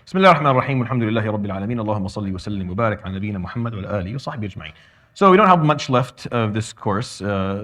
بسم الله الرحمن الرحيم والحمد لله رب العالمين اللهم صل وسلم وبارك على نبينا محمد وعلى آله وصحبه أجمعين. So we don't have much left of this course. Al-Siyam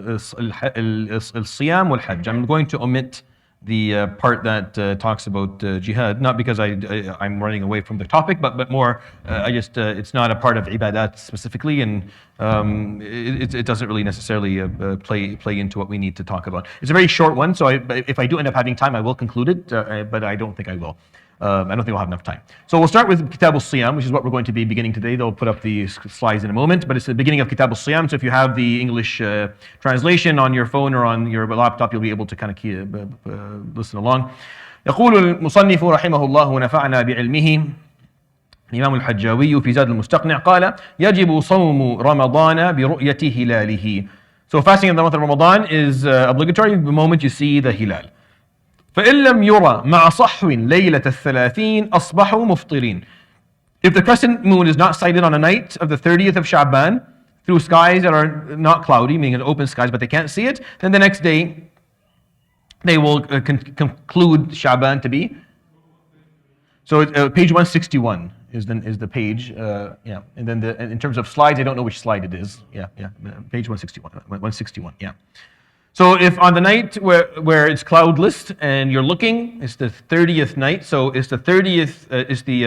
wal-Hajj. I'm going to omit the part that talks about jihad, not because I'm running away from the topic, but more it's not a part of ibadat specifically, and it doesn't really necessarily play into what we need to talk about. It's a very short one, so if I do end up having time, I will conclude it, but I don't think I will. I don't think we'll have enough time. So we'll start with Kitab al-Siyam, which is what we're going to be beginning today. They'll put up the slides in a moment, but it's the beginning of Kitab al-Siyam. So if you have the English translation on your phone or on your laptop, you'll be able to kind of listen along. يقول المصنف رحمه الله ونفعنا بعلمه الإمام الحجاوي في زاد المستقنع قال يجب صوم رمضان برؤية هلاله. So fasting in the month of Ramadan is obligatory the moment you see the hilal. فإن لم يرى مع صحو ليلة الثلاثين أصبحوا مفطرين. If the crescent moon is not sighted on a night of the 30th of Sha'ban through skies that are not cloudy, meaning open skies, but they can't see it, then the next day they will conclude Sha'ban to be. So page 161 is the page, yeah. And then in terms of slides, I don't know which slide it is. Yeah, page 161, yeah. So if on the night where it's cloudless and you're looking, it's the 30th night. So it's the 30th, it's the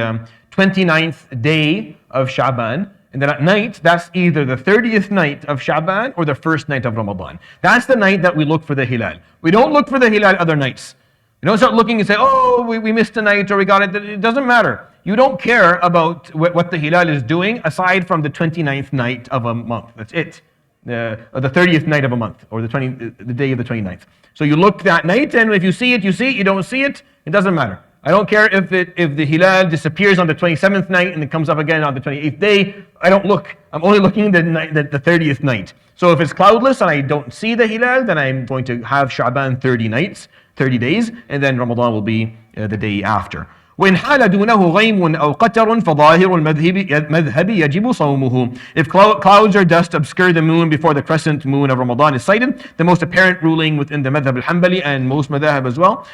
29th day of Sha'ban. And then at night, that's either the 30th night of Sha'ban or the first night of Ramadan. That's the night that we look for the hilal. We don't look for the hilal other nights. We don't start looking and say, oh, we missed a night or we got it. It doesn't matter. You don't care about what the hilal is doing aside from the 29th night of a month. That's it. The 30th night of a month, or the day of the 29th. So you look that night, and if you see it, you see it. You don't see it, it doesn't matter. I don't care if the hilal disappears on the 27th night and it comes up again on the 28th day. I don't look. I'm only looking the 30th night. So if it's cloudless and I don't see the hilal, then I'm going to have Sha'ban 30 days, and then Ramadan will be the day after. وإن حال دونه غيم أو قتر فظاهر المذهب يجب صومه. If clouds or dust obscure the moon before the crescent moon of Ramadan is sighted, the most apparent ruling within the madhab al-Hanbali and most madhab as well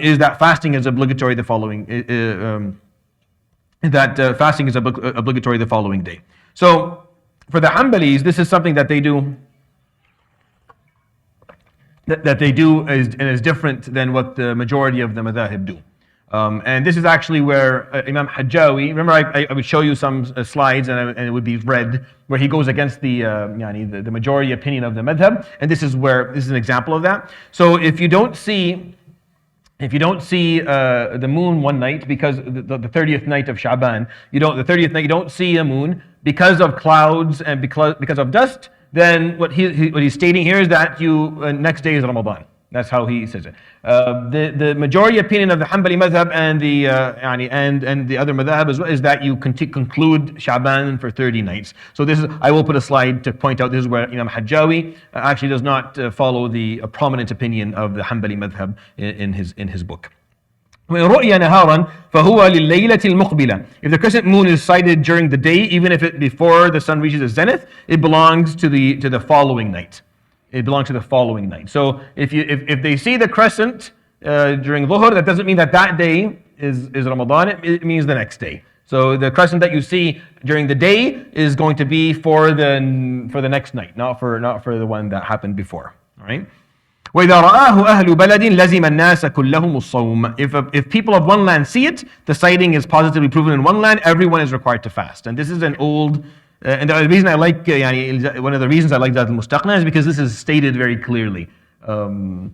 is that fasting is obligatory the following obligatory the following day. So for the Hanbalis, this is something that they do is different than what the majority of the madhahib do. And this is actually where Imam Hajjawi, remember I would show you some slides and it would be red, where he goes against the majority opinion of the madhab, and this is an example of that. So if you don't see the moon one night, because the 30th night of Sha'ban, you don't see a moon because of clouds and because of dust, then what he's stating here is that next day is Ramadan. That's how he says it. The majority opinion of the Hanbali madhab and the other madhab as well is that you conclude Sha'ban for 30 nights. So I will put a slide to point out this is where Imam Hajjawi actually does not follow the prominent opinion of the Hanbali madhab in his book. رؤيا نهارا فهو لليلة المقبلة. If the crescent moon is sighted during the day, even if before the sun reaches the zenith, it belongs to the following night. It belongs to the following night. So if they see the crescent during Dhuhr, that doesn't mean that day is Ramadan. It means the next day. So the crescent that you see during the day is going to be for the next night, not for the one that happened before. All right. وإذا رآه أهل بلد لزم الناس كلهم الصوم. If people of one land see it, the sighting is positively proven in one land. Everyone is required to fast. And this is an old. And the reason I like, one of the reasons I like Zad al-Mustaqna is because this is stated very clearly. The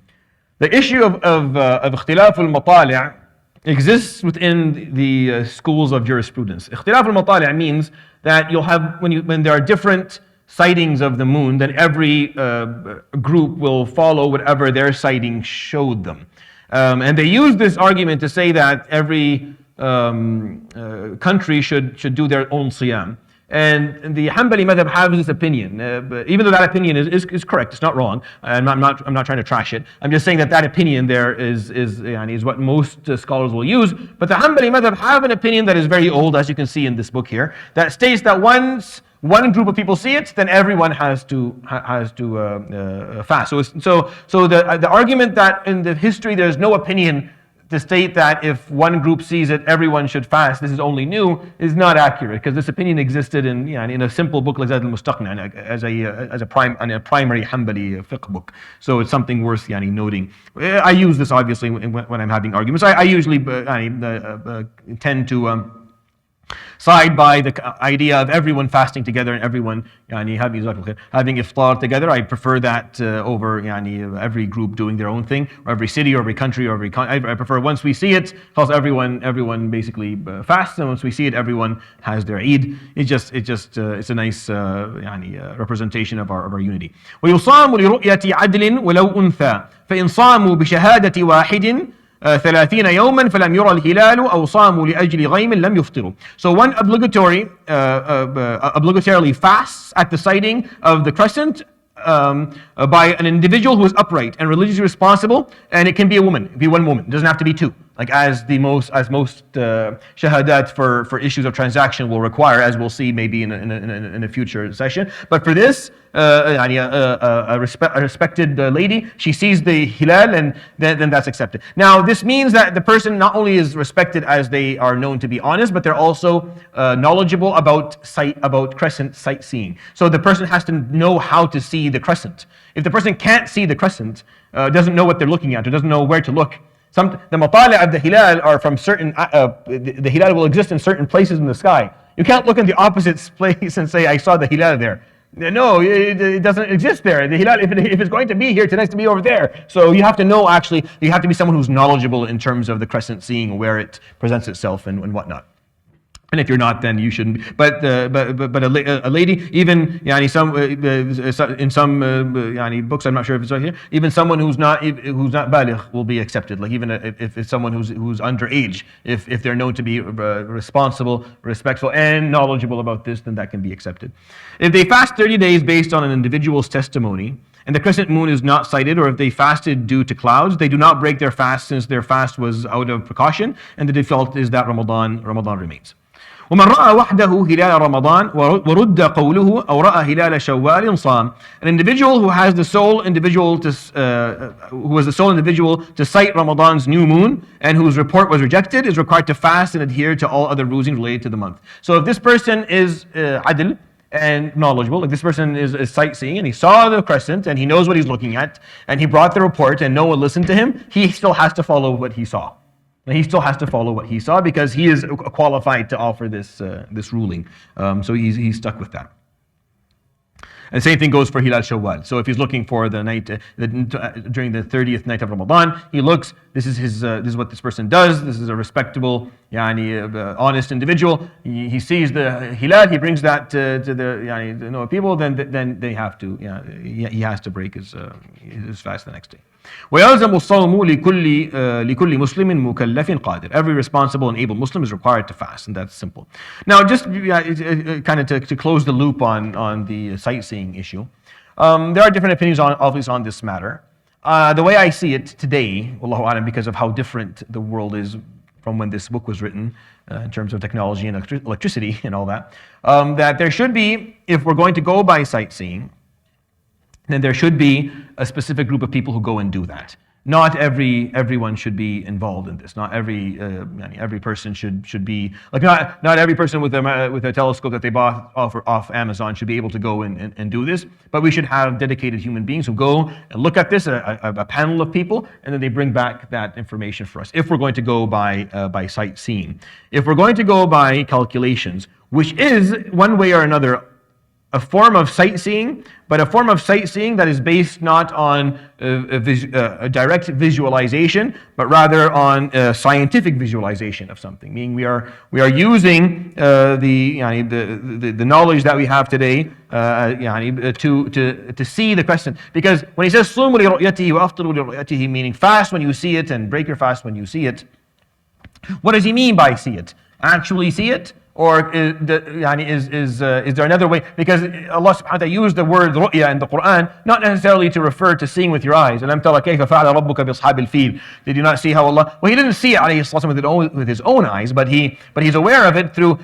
issue of اختلاف المطالع exists within the schools of jurisprudence. اختلاف المطالع means that you'll have, when there are different sightings of the moon, then every group will follow whatever their sighting showed them. And they use this argument to say that every country should do their own siyam. And the Hanbali madhab have this opinion, even though that opinion is correct, it's not wrong. I'm not trying to trash it. I'm just saying that opinion there is what most scholars will use. But the Hanbali madhab have an opinion that is very old, as you can see in this book here, that states that once one group of people see it, then everyone has to fast. So the argument that in the history there's no opinion to state that if one group sees it, everyone should fast, this is only new, is not accurate, because this opinion existed in a simple book like Zad al-Mustaqni, as a primary Hanbali fiqh book. So it's something worth noting. I use this obviously when I'm having arguments. I usually tend to side by the idea of everyone fasting together and everyone having iftar together. I prefer that over every group doing their own thing, or every city, or every country, or I prefer once we see it, because everyone basically fasts, and once we see it, everyone has their Eid. It's a nice representation of our unity. ويصام لرؤية عدل ولو أنثى فإن صاموا بشهادة واحد 30 يوما فلم يرى الهلال أو صاموا لأجل غيم لم يفطروا. So one obligatorily fasts at the sighting of the crescent by an individual who is upright and religiously responsible, and it can be a woman, it can be one woman, it doesn't have to be two, like as most shahadat for issues of transaction will require, as we'll see maybe in a future session. But for this, a respected lady, she sees the hilal, and then that's accepted. Now this means that the person not only is respected as they are known to be honest, but they're also knowledgeable about crescent sightseeing. So the person has to know how to see the crescent. If the person can't see the crescent, doesn't know what they're looking at, or doesn't know where to look, the matali' of the hilal are from certain, the hilal will exist in certain places in the sky. You can't look in the opposite place and say, I saw the hilal there. No, it doesn't exist there. The hilal, if it's going to be here, it has to be over there. So you have to know, actually, you have to be someone who's knowledgeable in terms of the crescent seeing, where it presents itself and whatnot. And if you're not, then you shouldn't be. But a lady, even in some books, I'm not sure if it's right here, even someone who's not baligh will be accepted. Like even if it's someone who's underage, if they're known to be responsible, respectful, and knowledgeable about this, then that can be accepted. If they fast 30 days based on an individual's testimony, and the crescent moon is not sighted, or if they fasted due to clouds, they do not break their fast, since their fast was out of precaution, and the default is that Ramadan remains. ومن رأى وحده هلال رمضان ورد قوله أو رأى هلال شوال صام. An individual who was the sole individual to sight Ramadan's new moon, and whose report was rejected, is required to fast and adhere to all other rulings related to the month. So if this person is adl and knowledgeable, like this person is sightseeing and he saw the crescent and he knows what he's looking at, and he brought the report and no one listened to him, he still has to follow what he saw. He still has to follow what he saw, because he is qualified to offer this ruling. So he's stuck with that. And the same thing goes for Hilal Shawwal. So if he's looking for the night during the 30th night of Ramadan, he looks. This is what this person does. This is a respectable, honest individual. He sees the hilal. He brings that to the people. Then they have to. He has to break his fast the next day. ويلزم الصوم لكل مسلم مكلف قادر. Every responsible and able Muslim is required to fast, and that's simple. Now, just kind of to close the loop on the sightseeing issue, there are different opinions obviously on this matter. The way I see it today, Wallahu A'lam, because of how different the world is from when this book was written in terms of technology and electricity and all that, that there should be, if we're going to go by sightseeing, then there should be a specific group of people who go and do that. Not everyone should be involved in this. Not every person should be like not every person with a telescope that they bought off Amazon should be able to go and do this. But we should have dedicated human beings who go and look at this, a panel of people, and then they bring back that information for us. If we're going to go by sightseeing, if we're going to go by calculations, which is one way or another a form of sightseeing, but a form of sightseeing that is based not on a direct visualization, but rather on scientific visualization of something. Meaning we are using the knowledge that we have today to see the question. Because when he says صُومُوا لِرُؤْيَتِهِ وَأَفْطِرُوا لِرُؤْيَتِهِ, meaning fast when you see it and break your fast when you see it, what does he mean by see it? Actually see it? Or is there another way? Because Allah subhanahu wa ta'ala used the word ru'ya in the Quran, not necessarily to refer to seeing with your eyes. Did you not see how Allah... Well, he didn't see it alayhi salatu with his own eyes, but he's aware of it through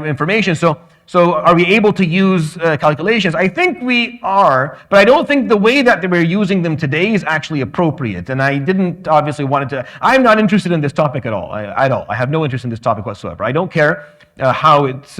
information. So So are we able to use calculations? I think we are, but I don't think the way that we're using them today is actually appropriate. And I didn't obviously wanted to, I'm not interested in this topic at all. I have no interest in this topic whatsoever. I don't care how it's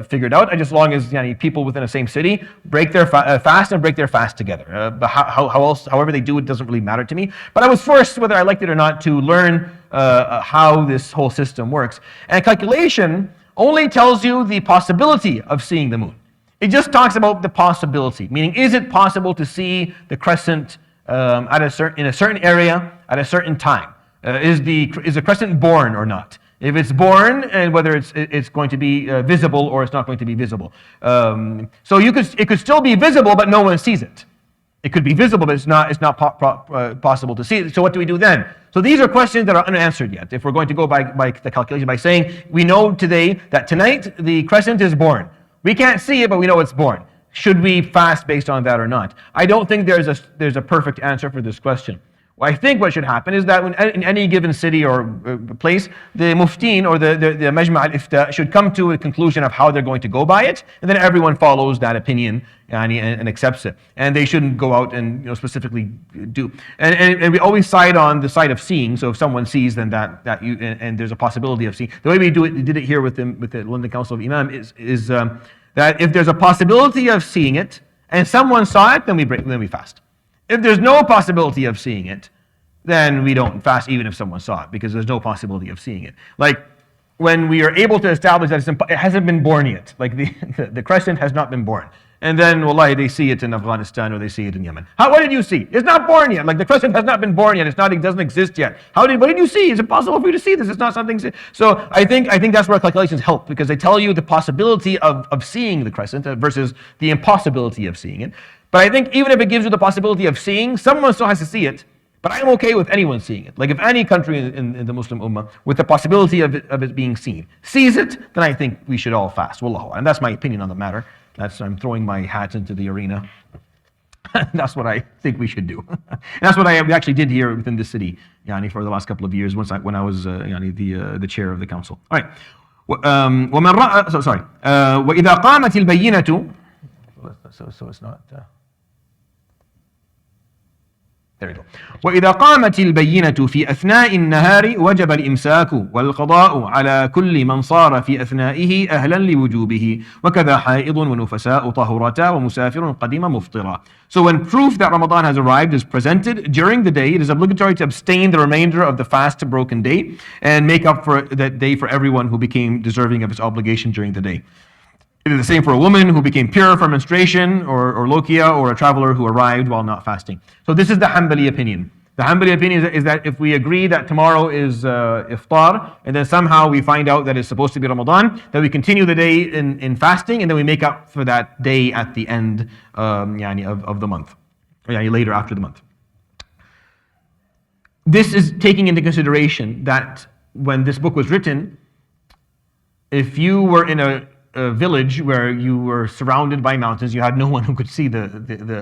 figured out, as long as people within the same city break their fast and break their fast together. But however they do it doesn't really matter to me. But I was forced, whether I liked it or not, to learn how this whole system works. And calculation only tells you the possibility of seeing the moon. It just talks about the possibility, meaning is it possible to see the crescent in a certain area at a certain time? Is the crescent born or not? If it's born, and whether it's going to be visible or it's not going to be visible. So it could still be visible, but no one sees it. It could be visible, but it's not possible to see it. So what do we do then? So these are questions that are unanswered yet. If we're going to go by the calculation, by saying we know today that tonight the crescent is born. We can't see it, but we know it's born. Should we fast based on that or not? I don't think there's a perfect answer for this question. I think what should happen is that in any given city or place, the muftin or the Majma' al-Ifta should come to a conclusion of how they're going to go by it, and then everyone follows that opinion and accepts it. And they shouldn't go out and specifically do. And we always side on the side of seeing. So if someone sees, then and there's a possibility of seeing. The way we did it here with the London Council of Imam is that if there's a possibility of seeing it and someone saw it, then we fast. If there's no possibility of seeing it, then we don't fast even if someone saw it, because there's no possibility of seeing it. Like when we are able to establish that it hasn't been born yet, like the crescent has not been born, and then wallahi they see it in Afghanistan or they see it in Yemen. What did you see? It's not born yet. Like the crescent has not been born yet. It doesn't exist yet. What did you see? Is it possible for you to see this? It's not something. So I think that's where calculations help, because they tell you the possibility of seeing the crescent versus the impossibility of seeing it. But I think even if it gives you the possibility of seeing, someone still has to see it. But I'm okay with anyone seeing it. Like if any country in the Muslim Ummah, with the possibility of it being seen, sees it, then I think we should all fast. Wallahu. And that's my opinion on the matter. I'm throwing my hat into the arena. That's what I think we should do. And that's what we actually did here within the city, for the last couple of years, when I was the chair of the council. All right. وَمَنْ رَأَى sorry. وَإِذَا قَامَتِ الْبَيِّنَةُ So it's not. There we go. وإذا قامت البينة في أثناء النهار وجب الإمساك والقضاء على كل من صار في أثنائه أهلا لوجوبه وكذا حائض ونفساء طهرتا ومسافر قديم مفطرا. So when proof that Ramadan has arrived is presented during the day, it is obligatory to abstain the remainder of the fast broken day and make up for that day for everyone who became deserving of its obligation during the day. It is the same for a woman who became pure from menstruation, or lokia, or a traveler who arrived while not fasting. So this is the Hanbali opinion. The Hanbali opinion is that if we agree that tomorrow is iftar, and then somehow we find out that it's supposed to be Ramadan, then we continue the day in fasting, and then we make up for that day at the end of the month, or later after the month. This is taking into consideration that when this book was written, if you were in a village where you were surrounded by mountains, you had no one who could see the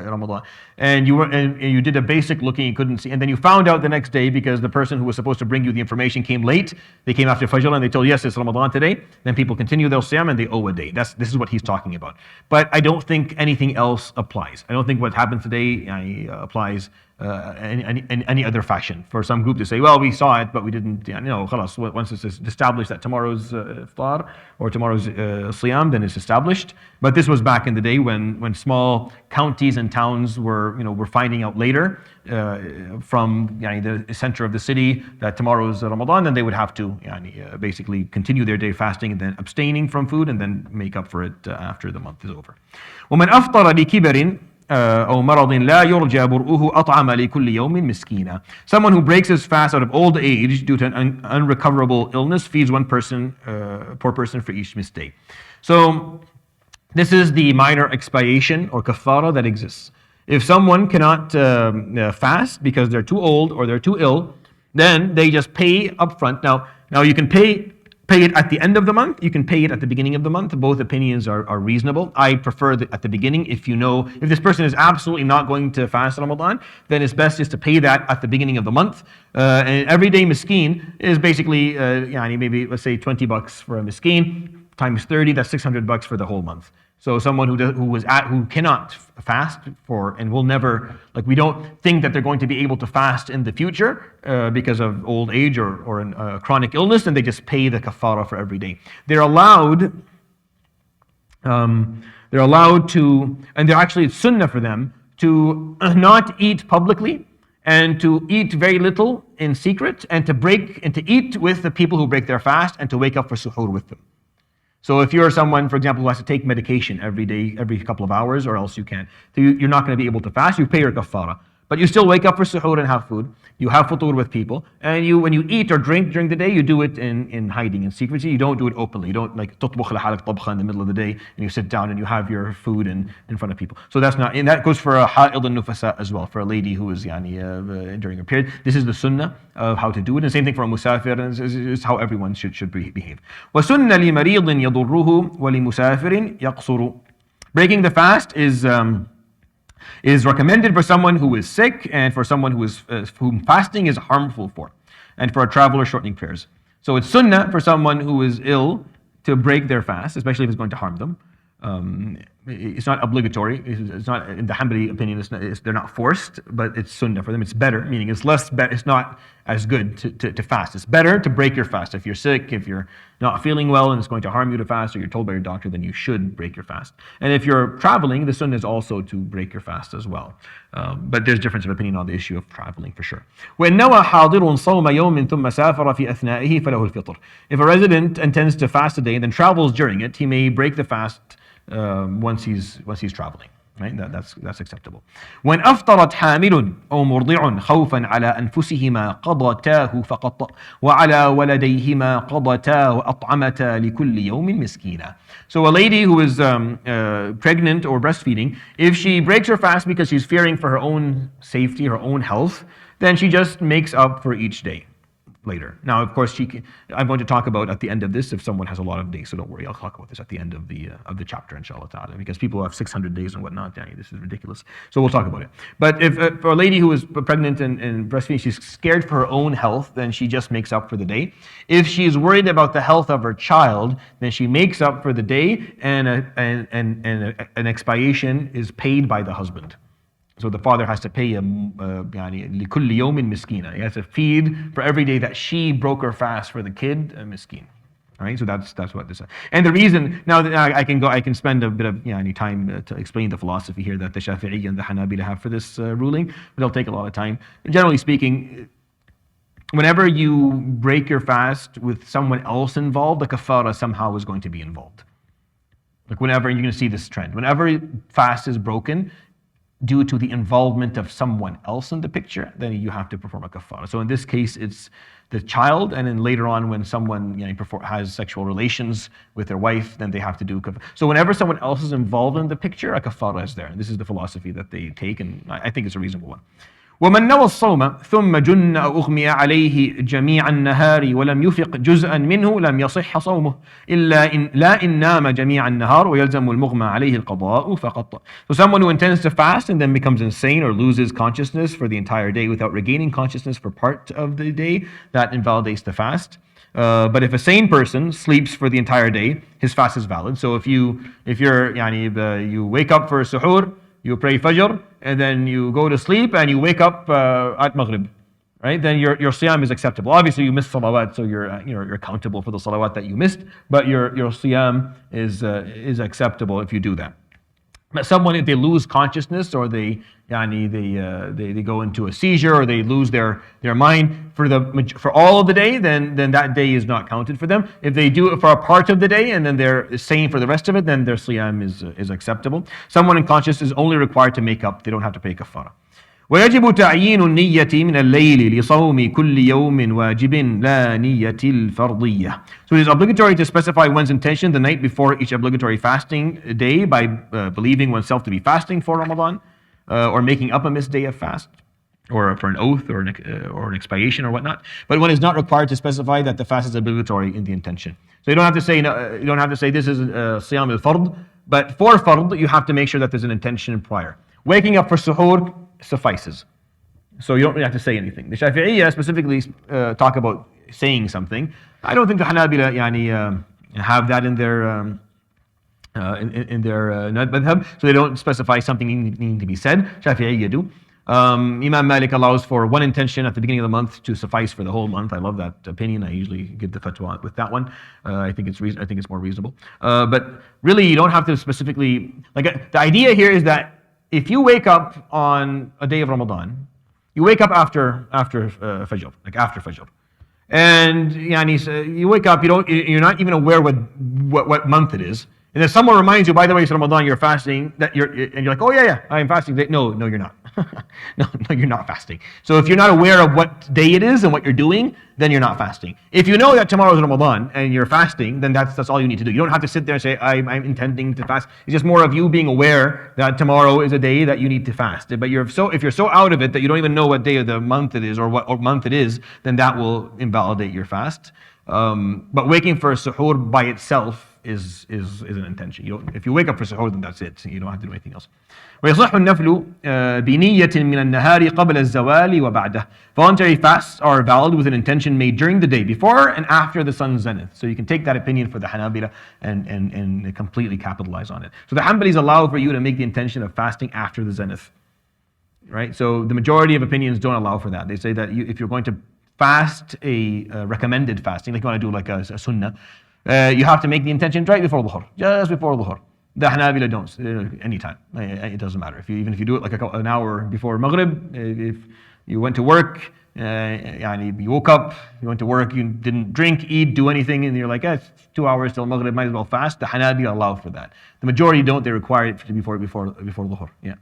Ramadan, and you did a basic looking, you couldn't see, and then you found out the next day because the person who was supposed to bring you the information came late. They came after Fajr and they told you, yes, it's Ramadan today. Then people continue their Siyam and they owe a day. This is what he's talking about. But I don't think anything else applies. I don't think what happened today applies in any other fashion. For some group to say, well, we saw it, but we didn't, khalas, once it's established that tomorrow's iftar or tomorrow's siyam, then it's established. But this was back in the day when small counties and towns were finding out later from the center of the city that tomorrow's Ramadan, then they would have to basically continue their day fasting and then abstaining from food and then make up for it after the month is over. وَمَنْ أَفْطَرَ لِكِبَرٍ أو مرض لا يرجى برؤه أطعم لكل يوم مسكينا. Someone who breaks his fast out of old age due to an unrecoverable illness feeds one person, poor person for each missed day. So this is the minor expiation or kafara that exists. If someone cannot fast because they're too old or they're too ill, then they just pay upfront. Now you can pay it at the end of the month, you can pay it at the beginning of the month. Both opinions are reasonable. I prefer at the beginning. If this person is absolutely not going to fast Ramadan, then it's best just to pay that at the beginning of the month. And everyday miskeen is basically maybe let's say $20 for a miskeen. times 30, that's $600 for the whole month. So someone who cannot fast and will never, like, we don't think that they're going to be able to fast in the future because of old age or a chronic illness, and they just pay the kafara for every day. They're allowed to, and it's sunnah for them to not eat publicly and to eat very little in secret and to eat with the people who break their fast and to wake up for suhoor with them. So if you're someone, for example, who has to take medication every day, every couple of hours, or else you can't, so you're not going to be able to fast, you pay your kafara. But you still wake up for suhoor and have food. You have futur with people. And when you eat or drink during the day, you do it in hiding, in secrecy. You don't do it openly. You don't like تطبخ لحالك طبخة in the middle of the day and you sit down and you have your food in front of people. So that's not, and that goes for a ha'id al-nufasa as well, for a lady who is during her period. This is the sunnah of how to do it. And same thing for a musafir, and it's how everyone should behave. وَسُنَّ لِمَرِيضٍ يَضُرُّهُ وَلِمُسَافِرٍ يَقْصُرُ. Breaking the fast is recommended for someone who is sick and for someone whom fasting is harmful for, and for a traveler shortening prayers. So it's sunnah for someone who is ill to break their fast, especially if it's going to harm them. It's not obligatory. It's not, in the Hanbali opinion, they're not forced, but it's sunnah for them. It's better, meaning it's less better. It's not as good to fast. It's better to break your fast. If you're sick, if you're not feeling well and it's going to harm you to fast, or you're told by your doctor, then you should break your fast. And if you're traveling, the sunnah is also to break your fast as well. But there's difference of opinion on the issue of traveling for sure. وَإِنْ نَوَى حَاضِرٌ صَوْمَ يَوْمٍ ثُمَّ سَافَرَ فِي أَثْنَائِهِ فَلَهُ الْفِطْرُ. If a resident intends to fast a day and then travels during it, he may break the fast once he's traveling. Right? That's acceptable. When أفطرت حامل أو مرضع خوفا على أنفسهما قضتا فقط وعلى ولديهما قضتا وأطعمتا لكل يوم مسكينا. So a lady who is pregnant or breastfeeding, if she breaks her fast because she's fearing for her own safety, her own health, then she just makes up for each day later. Now, of course, I'm going to talk about at the end of this if someone has a lot of days, so don't worry, I'll talk about this at the end of the chapter, inshallah ta'ala, because people have 600 days and whatnot. This is ridiculous. So we'll talk about it. But if for a lady who is pregnant and breastfeeding, she's scared for her own health, then she just makes up for the day. If she's worried about the health of her child, then she makes up for the day, and an expiation is paid by the husband. So the father has to pay لكل يوم مسكينة. He has to feed for every day that she broke her fast for the kid, a miskin. All right, so that's what this is. And the reason, now that I can spend a bit of time to explain the philosophy here that the Shafi'i and the Hanabila have for this ruling, but it'll take a lot of time. Generally speaking, whenever you break your fast with someone else involved, the kafara somehow is going to be involved. Like whenever, you're going to see this trend. Whenever fast is broken due to the involvement of someone else in the picture, then you have to perform a kafara. So in this case, it's the child, and then later on when someone has sexual relations with their wife, then they have to do kafara. So whenever someone else is involved in the picture, a kafara is there. And this is the philosophy that they take, and I think it's a reasonable one. ومن نوى الصوم ثم جن أو أغمي عليه جميع النهار ولم يفق جزءا منه لم يصح صومه لا إن نام جميع النهار ويلزم المغمى عليه القضاء فقط. So someone who intends to fast and then becomes insane or loses consciousness for the entire day without regaining consciousness for part of the day, that invalidates the fast. But if a sane person sleeps for the entire day, his fast is valid. So if you wake up for suhoor, you pray Fajr, and then you go to sleep and you wake up at Maghrib, right? Then your siyam is acceptable. Obviously, you missed salawat, so you're accountable for the salawat that you missed, but your siyam is acceptable if you do that. But someone, if they lose consciousness or they go into a seizure or they lose their mind for all of the day, then that day is not counted for them. If they do it for a part of the day and then they're sane for the rest of it, then their siyam is acceptable. Someone unconscious is only required to make up; they don't have to pay kafara. ويجب تعيين النية من الليل لصوم كل يوم واجب لا نية الفرضية. So it is obligatory to specify one's intention the night before each obligatory fasting day by believing oneself to be fasting for Ramadan, or making up a missed day of fast, or for an oath or an expiation or whatnot. But one is not required to specify that the fast is obligatory in the intention. So you don't have to say this is siyam al-fard, but for fard you have to make sure that there's an intention prior. Waking up for suhoor suffices. So you don't really have to say anything. The Shafi'iyya specifically talk about saying something. I don't think the Hanabila have that in their madhab, so they don't specify something needing to be said. Shafi'iyya do. Imam Malik allows for one intention at the beginning of the month to suffice for the whole month. I love that opinion. I usually give the fatwa with that one. I think it's more reasonable. But really, you don't have to specifically the idea here is that if you wake up on a day of Ramadan, you wake up after Fajr, like after Fajr. And you wake up, you're not even aware what month it is. And if someone reminds you, by the way, it's Ramadan, you're fasting, and you're like, oh yeah, I'm fasting. No, you're not. no, you're not fasting. So if you're not aware of what day it is and what you're doing, then you're not fasting. If you know that tomorrow is Ramadan and you're fasting, then that's all you need to do. You don't have to sit there and say, I'm intending to fast. It's just more of you being aware that tomorrow is a day that you need to fast. But if you're so out of it that you don't even know what day of the month it is or what month it is, then that will invalidate your fast. But waking for suhoor by itself is an intention. If you wake up for suhoor, then that's it. You don't have to do anything else. ويصح النفل بنية من النهار قبل الزوال وبعده. Voluntary fasts are valid with an intention made during the day, before and after the sun's zenith. So you can take that opinion for the Hanabila and completely capitalize on it. So the Hanbalis allow for you to make the intention of fasting after the zenith. Right? So the majority of opinions don't allow for that. They say that if you're going to fast a recommended fasting, like you want to do like a sunnah, you have to make the intention right before dhuhr, just before dhuhr. The Hanabila don't, anytime. It doesn't matter. Even if you do it like an hour before Maghrib, if you went to work, you woke up, you went to work, you didn't drink, eat, do anything, and you're like, it's 2 hours till Maghrib, might as well fast. The Hanabila allow for that. The majority don't. They require it to be before dhuhr. Yeah.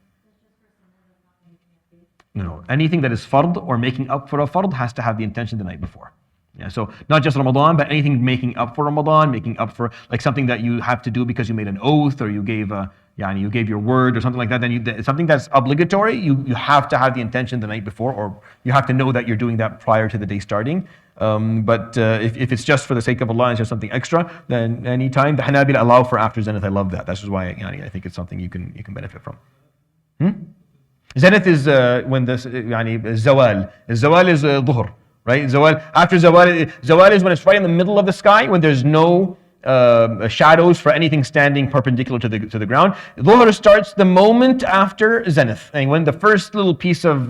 No. Anything that is fard or making up for a fard has to have the intention the night before. Yeah, so not just Ramadan, but anything making up for Ramadan, making up for like something that you have to do because you made an oath or you gave your word or something like that. Then something that's obligatory, you have to have the intention the night before, or you have to know that you're doing that prior to the day starting. But if it's just for the sake of Allah and it's just something extra, then anytime the Hanabila allow for after Zenith. I love that. That's just why I think it's something you can benefit from. Zenith is when the Zawal. Zawal is dhuhr. Right? Zawal, after Zawal is when it's right in the middle of the sky, when there's no shadows for anything standing perpendicular to the ground. Dhuhr starts the moment after Zenith, and when the first little piece of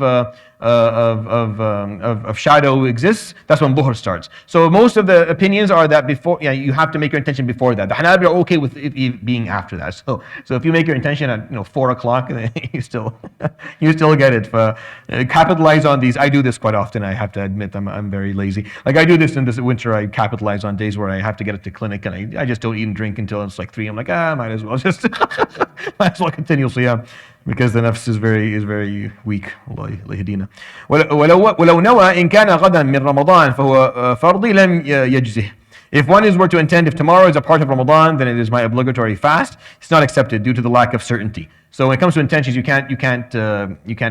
shadow exists, that's when Dhuhr starts. So most of the opinions are that before, you have to make your intention before that. The Hanabi are okay with it being after that. So if you make your intention at 4 o'clock, you still get it. Capitalize on these. I do this quite often. I have to admit, I'm very lazy. Like I do this in this winter. I capitalize on days where I have to get it to clinic, and I just don't eat and drink until it's like 3. I'm like, might as well continuously, because the nafs is very weak. Allah yahdina. ولو نوى إن كان غدا من رمضان فهو فرضي لم يجزه. If one were to intend, if tomorrow is a part of Ramadan, then it is my obligatory fast. It's not accepted due to the lack of certainty. So when it comes to intentions, you can't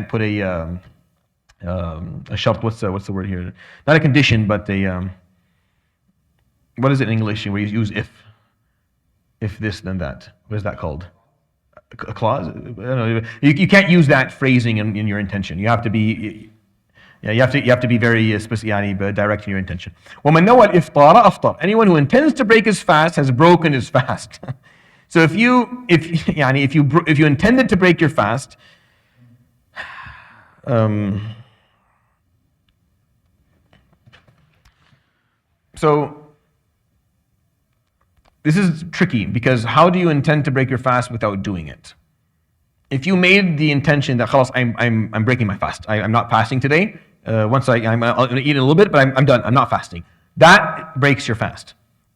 put a shart. What's the word here? Not a condition, but a what is it in English where you use if this then that? What is that called? A clause? I don't know. You can't use that phrasing in your intention. You have to be you have to be very specific, direct in your intention. وَمَنْ نَوَى الْإِفْطَارَ أَفْطَرَ. Anyone who intends to break his fast has broken his fast. So if you intended to break your fast, so this is tricky, because how do you intend to break your fast without doing it? If you made the intention that khalas, I'm breaking my fast, I'm not fasting today. I'll eat a little bit, but I'm done. I'm not fasting. That breaks your fast.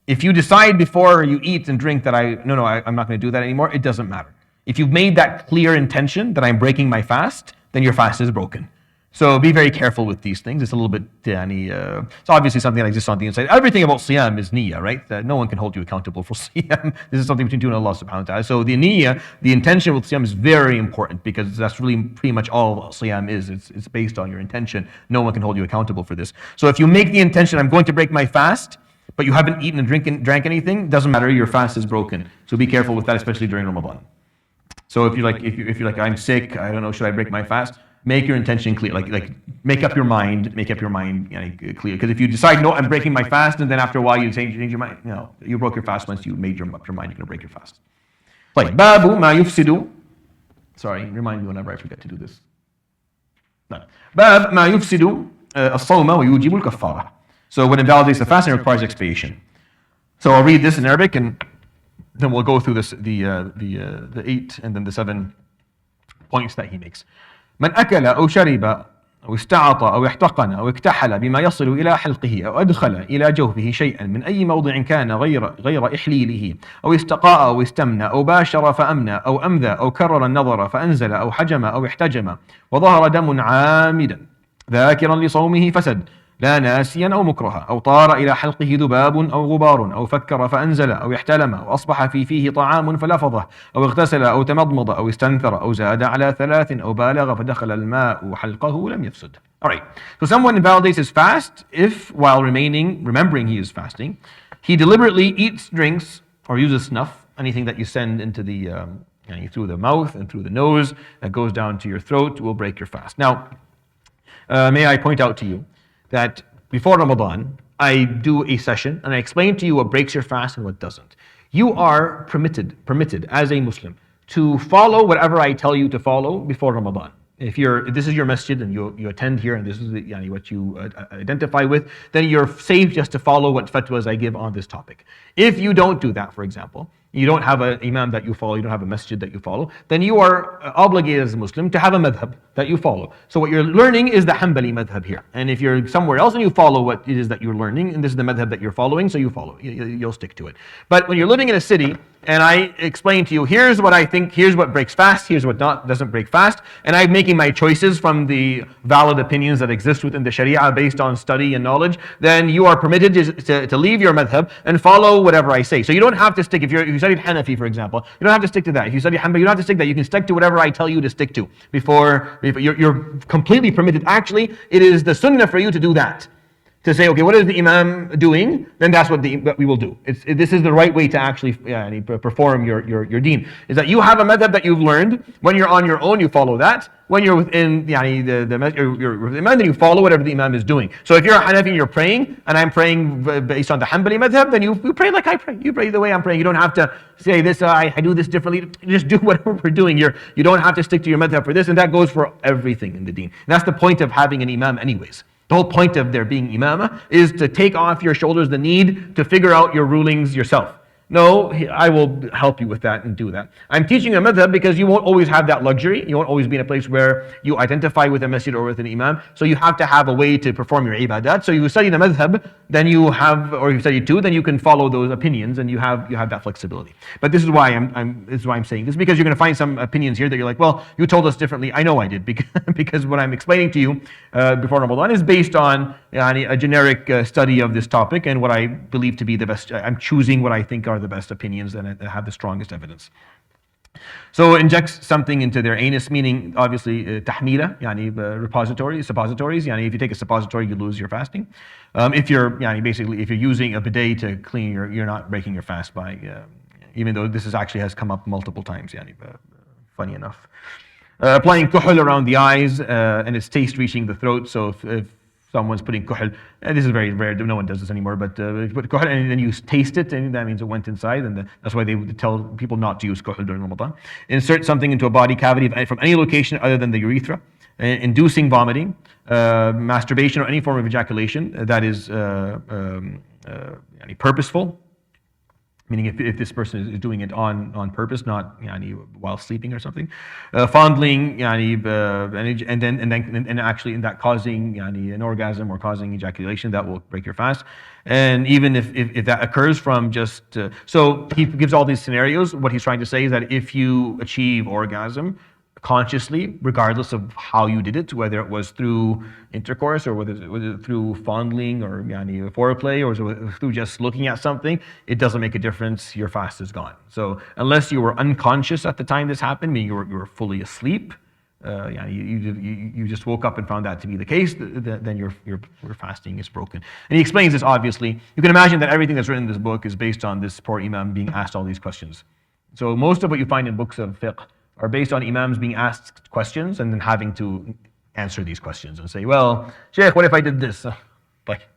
If you decide before you eat and drink that I'm not going to do that anymore, it doesn't matter. If you've made that clear intention that I'm breaking my fast, then your fast is broken. So be very careful with these things. It's a little bit, it's obviously something that exists on the inside. Everything about siyam is niyyah, right? That no one can hold you accountable for siyam. This is something between you and Allah subhanahu wa ta'ala. So the niyyah, the intention with siyam is very important, because that's really pretty much all siyam is. It's based on your intention. No one can hold you accountable for this. So if you make the intention, I'm going to break my fast, but you haven't eaten and drank anything, doesn't matter, your fast is broken. So be careful with that, especially during Ramadan. So if you're like, I'm sick, I don't know, should I break my fast? make your intention clear. Like make up your mind clear. Because if you decide, no, I'm breaking my fast, and then after a while you change your mind, you broke your fast once you made up your mind, you're going to break your fast. طيب باب ما يفسد. Sorry, remind me whenever I forget to do this. No. باب ما يفسد الصوم ويوجب الكفارة. So what invalidates the fast and requires expiation. So I'll read this in Arabic, and then we'll go through this, the 8 and then the 7 points that he makes. من أكل أو شرب أو استعط أو احتقن أو اكتحل بما يصل إلى حلقه أو أدخل إلى جوفه شيئا من أي موضع كان غير إحليله أو استقاء أو استمنى أو باشر فأمنى أو أمذى أو كرر النظر فأنزل أو حجم أو احتجم وظهر دم عامدا ذاكرا لصومه فسد لا ناسيا أو مكرها أو طار إلى حلقه ذباب أو غبار أو فكر فأنزل أو احتلم أو أصبح فيه طعام فلفظه أو اغتسل أو تمضمض أو استنثر أو زاد على 3 أو بالغ فدخل الماء حلقه لم يفسد. Alright, so someone invalidates his fast if, while remembering he is fasting, he deliberately eats, drinks, or uses snuff, anything that you send into through the mouth and through the nose that goes down to your throat will break your fast. Now, may I point out to you that before Ramadan, I do a session and I explain to you what breaks your fast and what doesn't. You are permitted as a Muslim to follow whatever I tell you to follow before Ramadan. If this is your masjid and you attend here and this is what you identify with, then you're safe just to follow what fatwas I give on this topic. If you don't do that, for example, you don't have an imam that you follow, you don't have a masjid that you follow, then you are obligated as a Muslim to have a madhab that you follow. So what you're learning is the Hanbali madhab here. And if you're somewhere else and you follow what it is that you're learning, and this is the madhab that you're following, so you follow, you'll stick to it. But when you're living in a city, and I explain to you, here's what I think, here's what breaks fast, here's what doesn't break fast, and I'm making my choices from the valid opinions that exist within the Sharia based on study and knowledge, then you are permitted to leave your madhab and follow whatever I say. So you don't have to stick, if you studied Hanafi, for example, you don't have to stick to that. If you study Hanbali, you don't have to stick to that. You can stick to whatever I tell you to stick to. Before you're completely permitted. Actually, it is the sunnah for you to do that. To say, okay, what is the imam doing? Then that's what we will do. This is the right way to actually perform your deen. Is that you have a madhab that you've learned. When you're on your own, you follow that. When you're within the imam, then you follow whatever the imam is doing. So if you're a Hanafi and you're praying, and I'm praying based on the Hanbali madhab, then you pray like I pray. You pray the way I'm praying. You don't have to say this, I do this differently. Just do whatever we're doing. You don't have to stick to your madhab for this, and that goes for everything in the deen. And that's the point of having an imam anyways. The whole point of there being imamah is to take off your shoulders the need to figure out your rulings yourself. No, I will help you with that and do that. I'm teaching a madhab because you won't always have that luxury. You won't always be in a place where you identify with a masjid or with an imam. So you have to have a way to perform your ibadat. So you study the madhab, then you have, or you study two, then you can follow those opinions and you have that flexibility. But this is why I'm saying this, because you're going to find some opinions here that you're like, well, you told us differently. I know I did, because what I'm explaining to you before Ramadan is based on a generic study of this topic and what I believe to be the best. I'm choosing what I think are the best opinions and have the strongest evidence. So injects something into their anus, meaning obviously tahmila, suppositories. If you take a suppository, you lose your fasting. If you're using a bidet to clean you're not breaking your fast by, even though this has come up multiple times. Funny enough, applying kuhl around the eyes and its taste reaching the throat. So if someone's putting kuhl, and this is very rare, no one does this anymore, but you put kuhl and then you taste it, and that means it went inside, and that's why they would tell people not to use kuhl during Ramadan. Insert something into a body cavity from any location other than the urethra, inducing vomiting, masturbation or any form of ejaculation that is purposeful, meaning if this person is doing it on purpose, not while sleeping or something, fondling, and actually in that causing an orgasm or causing ejaculation, that will break your fast. And even if that occurs from just so he gives all these scenarios. What he's trying to say is that if you achieve orgasm consciously, regardless of how you did it, whether it was through intercourse or whether it was through fondling or foreplay or through just looking at something, it doesn't make a difference. Your fast is gone. So unless you were unconscious at the time this happened, meaning you were fully asleep, you just woke up and found that to be the case, then your fasting is broken. And he explains this obviously. You can imagine that everything that's written in this book is based on this poor imam being asked all these questions. So most of what you find in books of fiqh are based on imams being asked questions and then having to answer these questions and say, well, Sheikh, what if I did this? Like,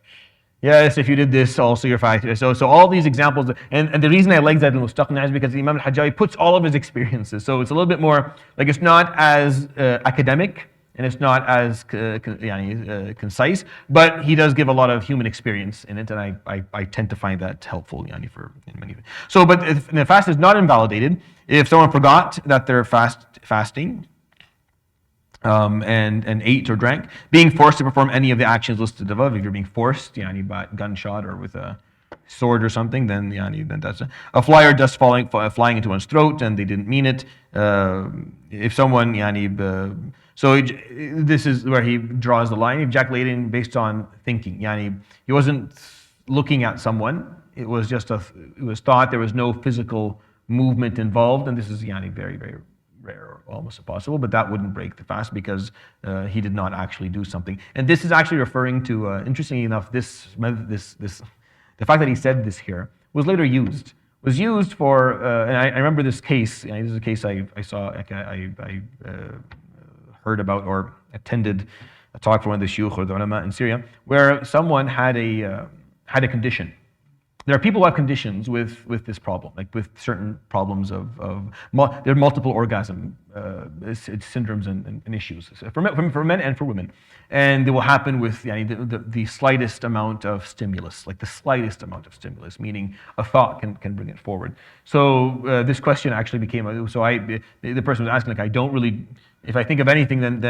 yes, if you did this, also you're fine. So all these examples, and the reason I like Zayd al-Mustaqni is because Imam al-Hajjawi puts all of his experiences. So it's a little bit more, like it's not as academic, and it's not as concise, but he does give a lot of human experience in it, and I tend to find that helpful for in many. So, but if the fast is not invalidated, if someone forgot that they're fasting, and ate or drank, being forced to perform any of the actions listed above. If you're being forced, by gunshot or with a sword or something, then that's a fly or dust flying into one's throat, and they didn't mean it. If someone so this is where he draws the line. Ejaculating based on thinking. He wasn't looking at someone. It was just it was thought. There was no physical movement involved, and this is very, very rare, or almost impossible. But that wouldn't break the fast because he did not actually do something. And this is actually referring to, interestingly enough, the fact that he said this here was later used. Was used for, and I remember this case. This is a case I saw, I heard about or attended a talk from one of the shuyukh or the ulama in Syria, where someone had a condition. There are people who have conditions with this problem, like with certain problems there are multiple orgasm syndromes and issues for men and for women, and they will happen with the slightest amount of stimulus, like the slightest amount of stimulus, meaning a thought can bring it forward. So this question actually became the person was asking, like, I don't really. If I think of anything, then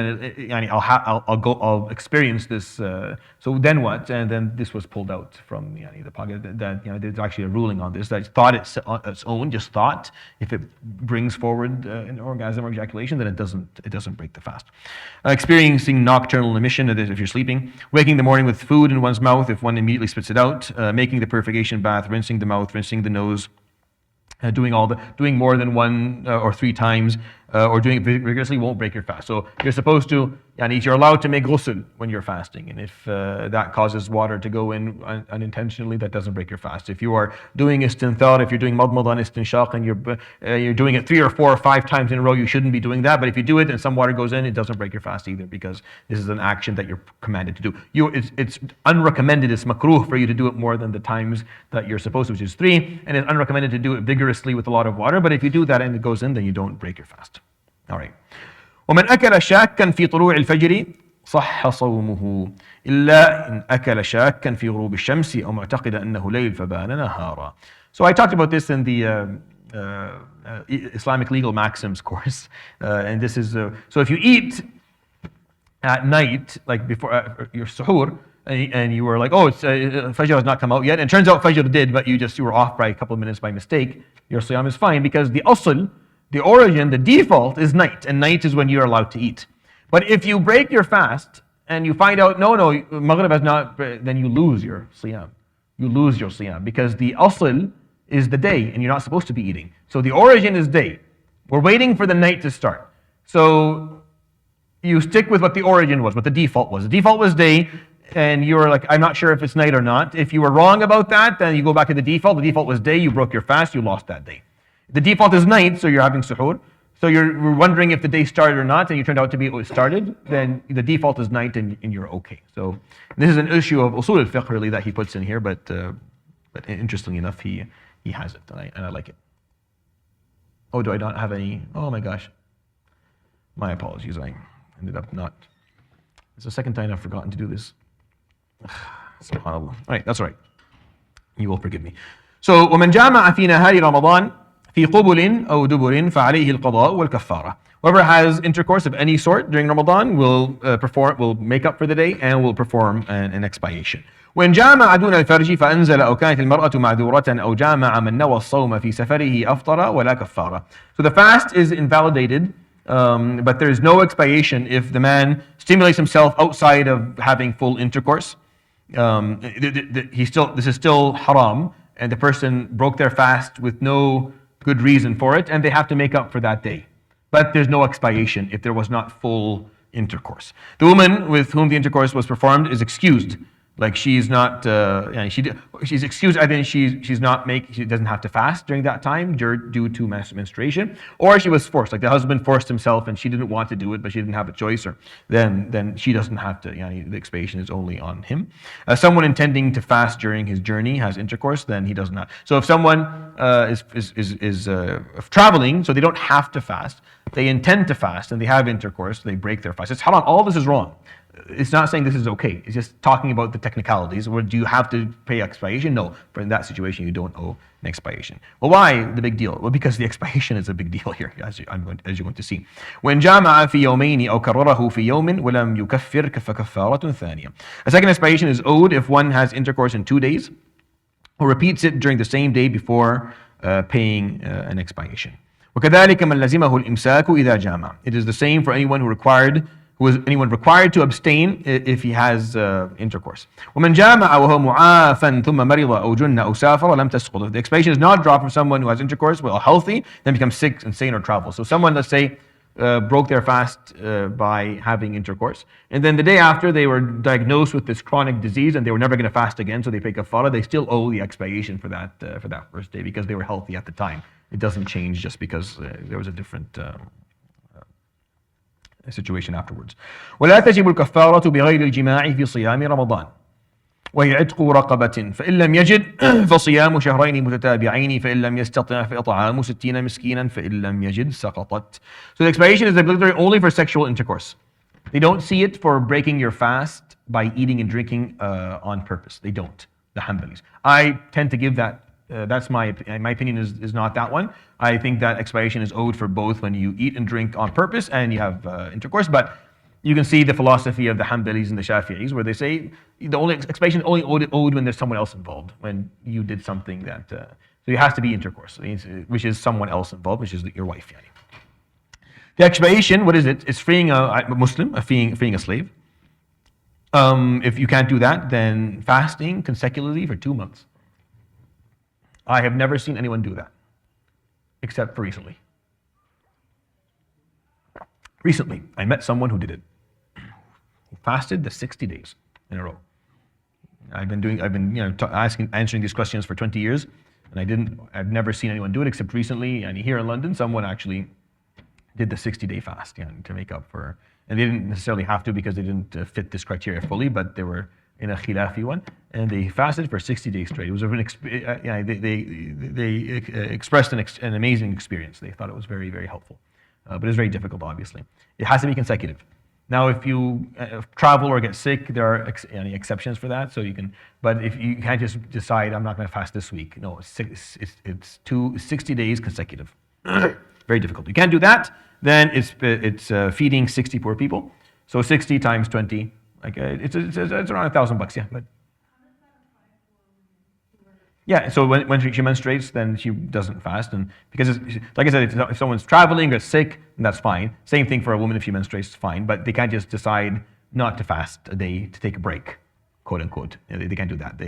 I'll experience this. So then what? And then this was pulled out from the pocket. That there's actually a ruling on this. That thought its own, just thought, if it brings forward an orgasm or ejaculation, then it doesn't break the fast. Experiencing nocturnal emission, if you're sleeping, waking in the morning with food in one's mouth, if one immediately spits it out, making the purification bath, rinsing the mouth, rinsing the nose. Doing more than one or three times, or doing it vigorously won't break your fast. So you're supposed to, you're allowed to make ghusl when you're fasting, and if that causes water to go in unintentionally, that doesn't break your fast. If you are doing istinthar, if you're doing madmada and istinshaq, and you're doing it 3 or 4 or 5 times in a row, you shouldn't be doing that. But if you do it and some water goes in, it doesn't break your fast either, because this is an action that you're commanded to do. It's unrecommended, it's makruh for you to do it more than the times that you're supposed to, which is 3, and it's unrecommended to do it vigorously with a lot of water. But if you do that and it goes in, then you don't break your fast. All right. ومن أكل شاكا في طلوع الفجر صح صومه إلا إن أكل شاكا في غروب الشمس أو معتقد أنه ليل فبان نهارا. So I talked about this in the Islamic legal maxims course, and this is so if you eat at night, like before your suhoor, and you were like, oh, Fajr has not come out yet, and it turns out Fajr did, but you were off by a couple of minutes by mistake, your siyam is fine, because the asl, the origin, the default is night, and night is when you're allowed to eat. But if you break your fast and you find out, no, Maghrib has not, then you lose your siyam. You lose your siyam, because the asl is the day, and you're not supposed to be eating. So the origin is day. We're waiting for the night to start. So you stick with what the origin was, what the default was. The default was day, and you were like, I'm not sure if it's night or not. If you were wrong about that, then you go back to the default. The default was day, you broke your fast, you lost that day. The default is night, so you're having suhoor. So you're wondering if the day started or not, and you turned out to be it started, then the default is night, and you're okay. So this is an issue of usul al-fiqh really that he puts in here, but interestingly enough, he has it, and I like it. Oh, do I not have any? Oh my gosh. My apologies, I ended up not. It's the second time I've forgotten to do this. SubhanAllah. All right, that's all right. You will forgive me. So, ومن جامع في نهار رمضان في قبل أو دبر فعليه القضاء والكفارة. Whoever has intercourse of any sort during Ramadan will make up for the day and will perform an expiation. وإن جامع دون الفرج فأنزل أو كانت المرأة معذورة أو جامع من نوى الصوم في سفره أفطر ولا كفارة. So the fast is invalidated, but there is no expiation if the man stimulates himself outside of having full intercourse. This is still haram, and the person broke their fast with no good reason for it, and they have to make up for that day. But there's no expiation if there was not full intercourse. The woman with whom the intercourse was performed is excused Like she's not, she's excused. I think she doesn't have to fast during that time due to menstruation, or she was forced. Like the husband forced himself, and she didn't want to do it, but she didn't have a choice. Or then she doesn't have to. The expiation is only on him. Someone intending to fast during his journey has intercourse, then he does not. So if someone is traveling, so they don't have to fast, they intend to fast, and they have intercourse, they break their fast. It's haram. All this is wrong. It's not saying this is okay. It's just talking about the technicalities. Or do you have to pay expiation? No. But in that situation, you don't owe an expiation. Well, why the big deal? Well, because the expiation is a big deal here, as you're going to see. وإن جامع في يومين أو كرره في يوم ولم يكفر فكفارة ثانية. A second expiation is owed if one has intercourse in 2 days, or repeats it during the same day before paying an expiation. وكذلك من لزمه الإمساك إذا جامع. It is the same for anyone who is anyone required to abstain if he has intercourse. ومن جامع وهو معافى ثم مرض أو جن أو سافر لم تسقط. If the expiation is not dropped from someone who has intercourse, well, healthy, then becomes sick, insane, or travel. So someone, let's say, broke their fast by having intercourse, and then the day after they were diagnosed with this chronic disease and they were never going to fast again, so they pay kafara, they still owe the expiation for that first day because they were healthy at the time. It doesn't change just because there was a different situation afterwards. ولا تجب الكفارة بغير الجماع في صيام رمضان وهي عتق رقبة فإن لم يجد فصيام شهرين متتابعين فإن لم يستطع فإطعام 60 مسكينا فإن لم يجد سقطت. So the expiation is obligatory only for sexual intercourse. They don't see it for breaking your fast by eating and drinking on purpose. They don't, the Hanbalis. I tend to give that. That's my opinion is not that one. I think that expiation is owed for both when you eat and drink on purpose and you have intercourse. But you can see the philosophy of the Hanbalis and the Shafi'is where they say the only expiation is only owed when there's someone else involved, when you did something that so it has to be intercourse, which is someone else involved, which is your wife. The expiation, what is it? It's freeing a Muslim, freeing a slave. If you can't do that, then fasting consecutively for 2 months. I have never seen anyone do that, except for recently. Recently, I met someone who did it. He fasted the 60 days in a row. I've been answering these questions for 20 years, and I've never seen anyone do it except recently. And here in London, someone actually did the 60-day fast, to make up for. And they didn't necessarily have to because they didn't fit this criteria fully, but they were in a khilafi one, and they fasted for 60 days straight. It was they expressed an amazing experience. They thought it was very, very helpful, but it's very difficult. Obviously, it has to be consecutive. Now, if you travel or get sick, there are exceptions for that. So you can, but if you can't just decide, I'm not going to fast this week. No, it's 60 days consecutive. Very difficult. You can't do that. Then it's feeding 60 poor people. So 60 times 20. Like it's around $1,000, yeah. But yeah, so when she menstruates, then she doesn't fast, and because like I said, if someone's traveling or sick, then that's fine. Same thing for a woman if she menstruates, fine. But they can't just decide not to fast a day to take a break, quote unquote. They can't do that.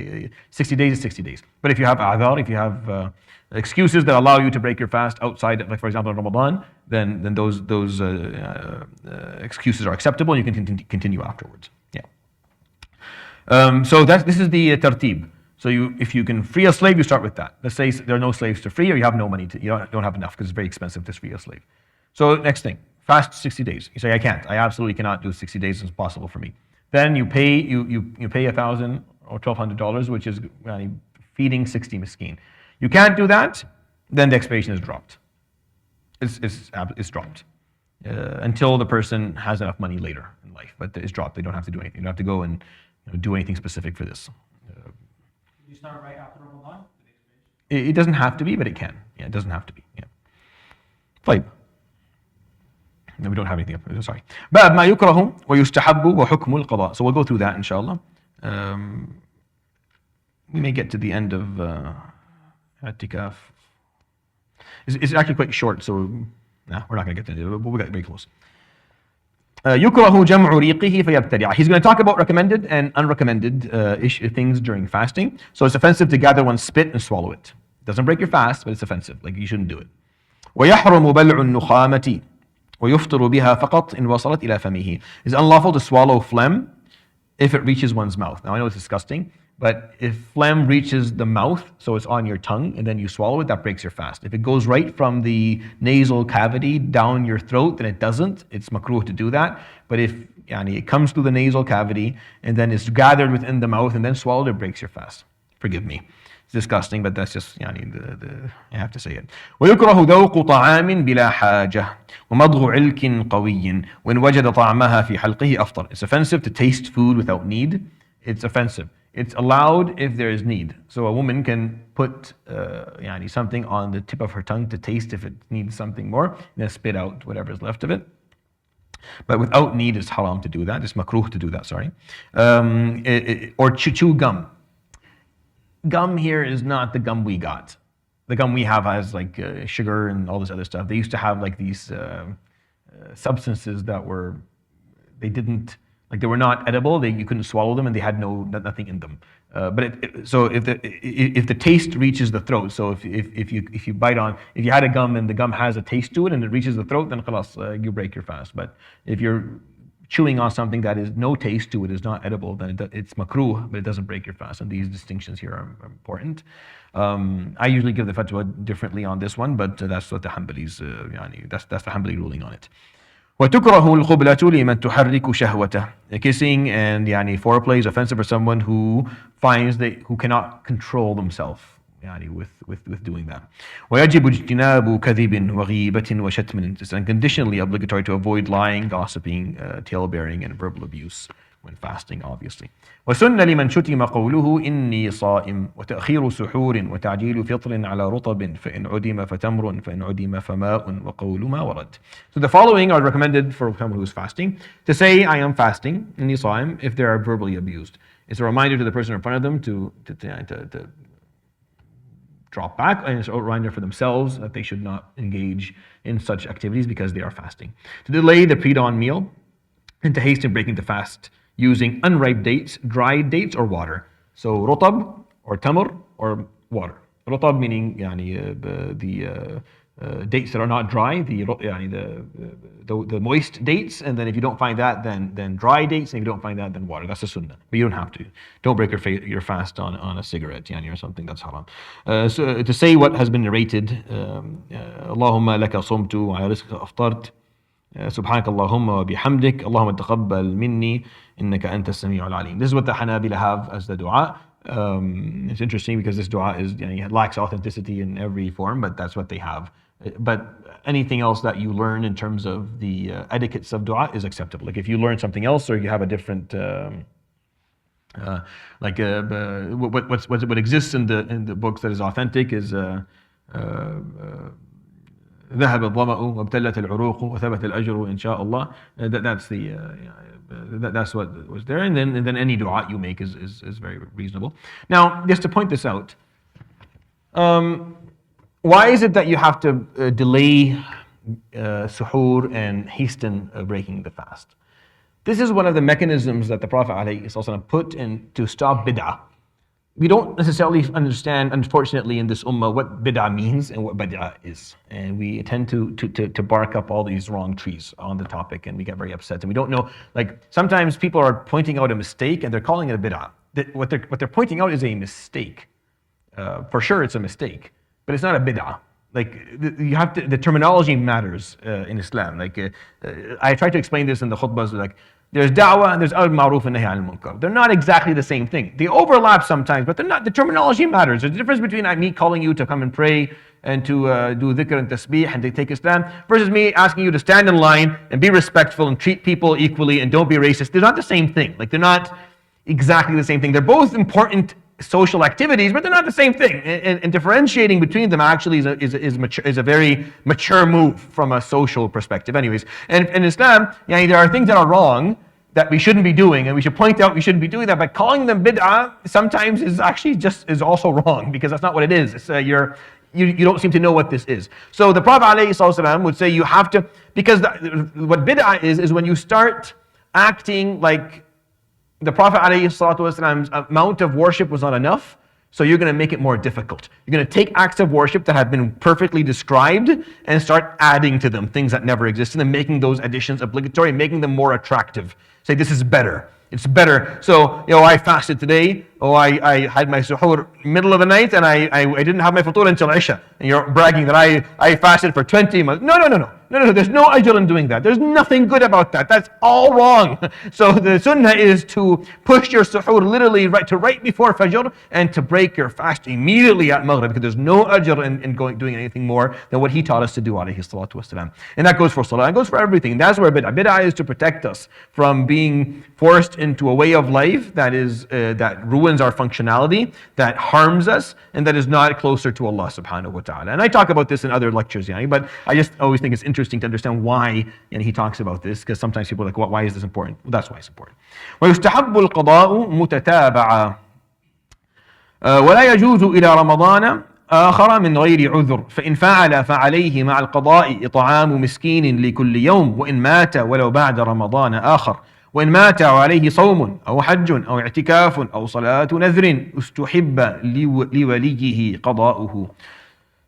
60 days is 60 days. But if you have a'dhar, if you have excuses that allow you to break your fast outside, like for example in Ramadan, then those excuses are acceptable, and you can continue afterwards. So this is the tartib. So if you can free a slave, you start with that. Let's say there are no slaves to free, or you have no money you don't have enough because it's very expensive to free a slave. So next thing, fast 60 days. You say, I can't. I absolutely cannot do 60 days. It's impossible for me. Then you pay $1,000 or $1,200, which is feeding 60 miskeen. You can't do that, then the expiation is dropped. It's dropped until the person has enough money later in life. But it's dropped. They don't have to do anything. You don't have to go and do anything specific for this. You start right after Ramadan? It doesn't have to be, but it can. Yeah, it doesn't have to be. Yeah. طيب. No, we don't have anything. Sorry. باب ما يكره ويستحب وحكم القضاء. So we'll go through that, inshallah. We may get to the end of i'tikaf. It's actually quite short, so we're not going to get to it, but we'll get very close. يكره جمع ريقه فيبتلع. He's going to talk about recommended and unrecommended things during fasting. So it's offensive to gather one's spit and swallow it. It doesn't break your fast, but it's offensive. Like you shouldn't do it. ويحرم بلع النخامة ويفطر بها فقط إن وصلت إلى فمه. It's unlawful to swallow phlegm if it reaches one's mouth. Now I know it's disgusting, but if phlegm reaches the mouth, so it's on your tongue, and then you swallow it, that breaks your fast. If it goes right from the nasal cavity down your throat, then it doesn't. It's makruh to do that. But if it comes through the nasal cavity and then it's gathered within the mouth and then swallowed, it breaks your fast. Forgive me. It's disgusting, but that's just I have to say it. ويكره ذوق طعام بلا حاجة ومضغ علك قوي وإن وجد طعمها في حلقه أفطر. It's offensive to taste food without need. It's offensive. It's allowed if there is need. So a woman can put something on the tip of her tongue to taste if it needs something more, and then spit out whatever is left of it. But without need, it's haram to do that. It's makruh to do that, sorry. Or chew gum. Gum here is not the gum we got. The gum we have has like sugar and all this other stuff. They used to have like these substances that they were not edible. You couldn't swallow them, and they had nothing in them. So if the taste reaches the throat, so if you bite on, if you had a gum and the gum has a taste to it and it reaches the throat, then khalas, you break your fast. But if you're chewing on something that is no taste to it, is not edible, then it's makruh, but it doesn't break your fast. And these distinctions here are important. I usually give the fatwa differently on this one, but that's what the Hanbalis, that's the Hanbali ruling on it. وتكره القبلة لمن تحرك شهوته. Kissing and foreplay is offensive for someone who cannot control themselves with doing that. ويجب اجتناب كذب وغيبة وشتم. It's unconditionally obligatory to avoid lying, gossiping, tale-bearing, and verbal abuse when fasting, obviously. وسن لمن شتم قوله إني صائم وتأخير سحور وتعجيل فطر على رطب فإن عدم فتمر فإن عدم فماء وقول ما ورد. So the following are recommended for someone who is fasting: to say I am fasting, إني صائم, if they are verbally abused. It's a reminder to the person in front of them to drop back, and it's a reminder for themselves that they should not engage in such activities because they are fasting. To delay the pre-dawn meal and to hasten breaking the fast using unripe dates, dried dates, or water. So rotab or tamr or water. Rotab meaning the dates that are not dry, the moist dates, and then if you don't find that, then dry dates, and if you don't find that, then water. That's the sunnah. But you don't have to. Don't break your fast on a cigarette or something. That's haram. So to say what has been narrated, Allahumma laka sumtu wa ala rizqika aftart. سبحانك اللهم وبحمدك اللهم تقبل مني إنك أنت السميع العليم. This is what the Hanabila have as the dua. It's interesting because this dua it lacks authenticity in every form, but that's what they have. But anything else that you learn in terms of the etiquettes of dua is acceptable. Like if you learn something else or you have a different what exists in the books that is authentic is ذهب الظمأ وابتلت العروق وثبت الأجر إن شاء الله. That's what was there, and then any dua you make is very reasonable. Now, just to point this out, why is it that you have to delay suhoor and hasten breaking the fast? This is one of the mechanisms that the Prophet ﷺ put in to stop bid'ah. We don't necessarily understand, unfortunately, in this ummah what bid'ah means and what bid'ah is. And we tend to bark up all these wrong trees on the topic, and we get very upset. And we don't know, like sometimes people are pointing out a mistake and they're calling it a bid'ah. What they're pointing out is a mistake. For sure it's a mistake, but it's not a bid'ah. Like you have to, the terminology matters in Islam. Like I try to explain this in the khutbahs, like there's da'wah and there's al-ma'ruf and nahy al-munkar. They're not exactly the same thing. They overlap sometimes, but they're not. The terminology matters. There's a difference between me calling you to come and pray and to do dhikr and tasbih and to take Islam versus me asking you to stand in line and be respectful and treat people equally and don't be racist. They're not the same thing. Like they're not exactly the same thing. They're both important social activities, but they're not the same thing. And differentiating between them actually is a very mature move from a social perspective. Anyways, and in Islam, there are things that are wrong that we shouldn't be doing, and we should point out we shouldn't be doing that. But calling them bid'ah sometimes is actually is also wrong, because that's not what it is. It's, you don't seem to know what this is. So the Prophet ﷺ would say you have to, because what bid'ah is when you start acting like the Prophet ﷺ's amount of worship was not enough, so you're going to make it more difficult. You're going to take acts of worship that have been perfectly described and start adding to them things that never existed and making those additions obligatory, making them more attractive. Say this is better. It's better. So, I fasted today. I had my suhoor middle of the night, and I didn't have my futur until Isha. And you're bragging that I fasted for 20 months. No. There's no ajr in doing that. There's nothing good about that. That's all wrong. So the sunnah is to push your suhoor literally right before Fajr and to break your fast immediately at Maghrib, because there's no ajr in doing anything more than what he taught us to do, alayhi salatu wasalam. And that goes for salah, and goes for everything. And that's where bid'ah is to protect us from being forced into a way of life that is that ruins our functionality, that harms us, and that is not closer to Allah subhanahu wa ta'ala. And I talk about this in other lectures, but I just always think it's interesting to understand why he talks about this, because sometimes people are like, why is this important? Well, that's why it's important. ويستحب القضاء متتابعا ولا يجوز إلى رمضان آخر من غير عذر فإن فعل فعليه مع القضاء إطعام مسكين لكل يوم وإن مات ولو بعد رمضان آخر وإن مات وعليه صوم أو حج أو اعتكاف أو صلاة نذر استحب لوليه قضاؤه.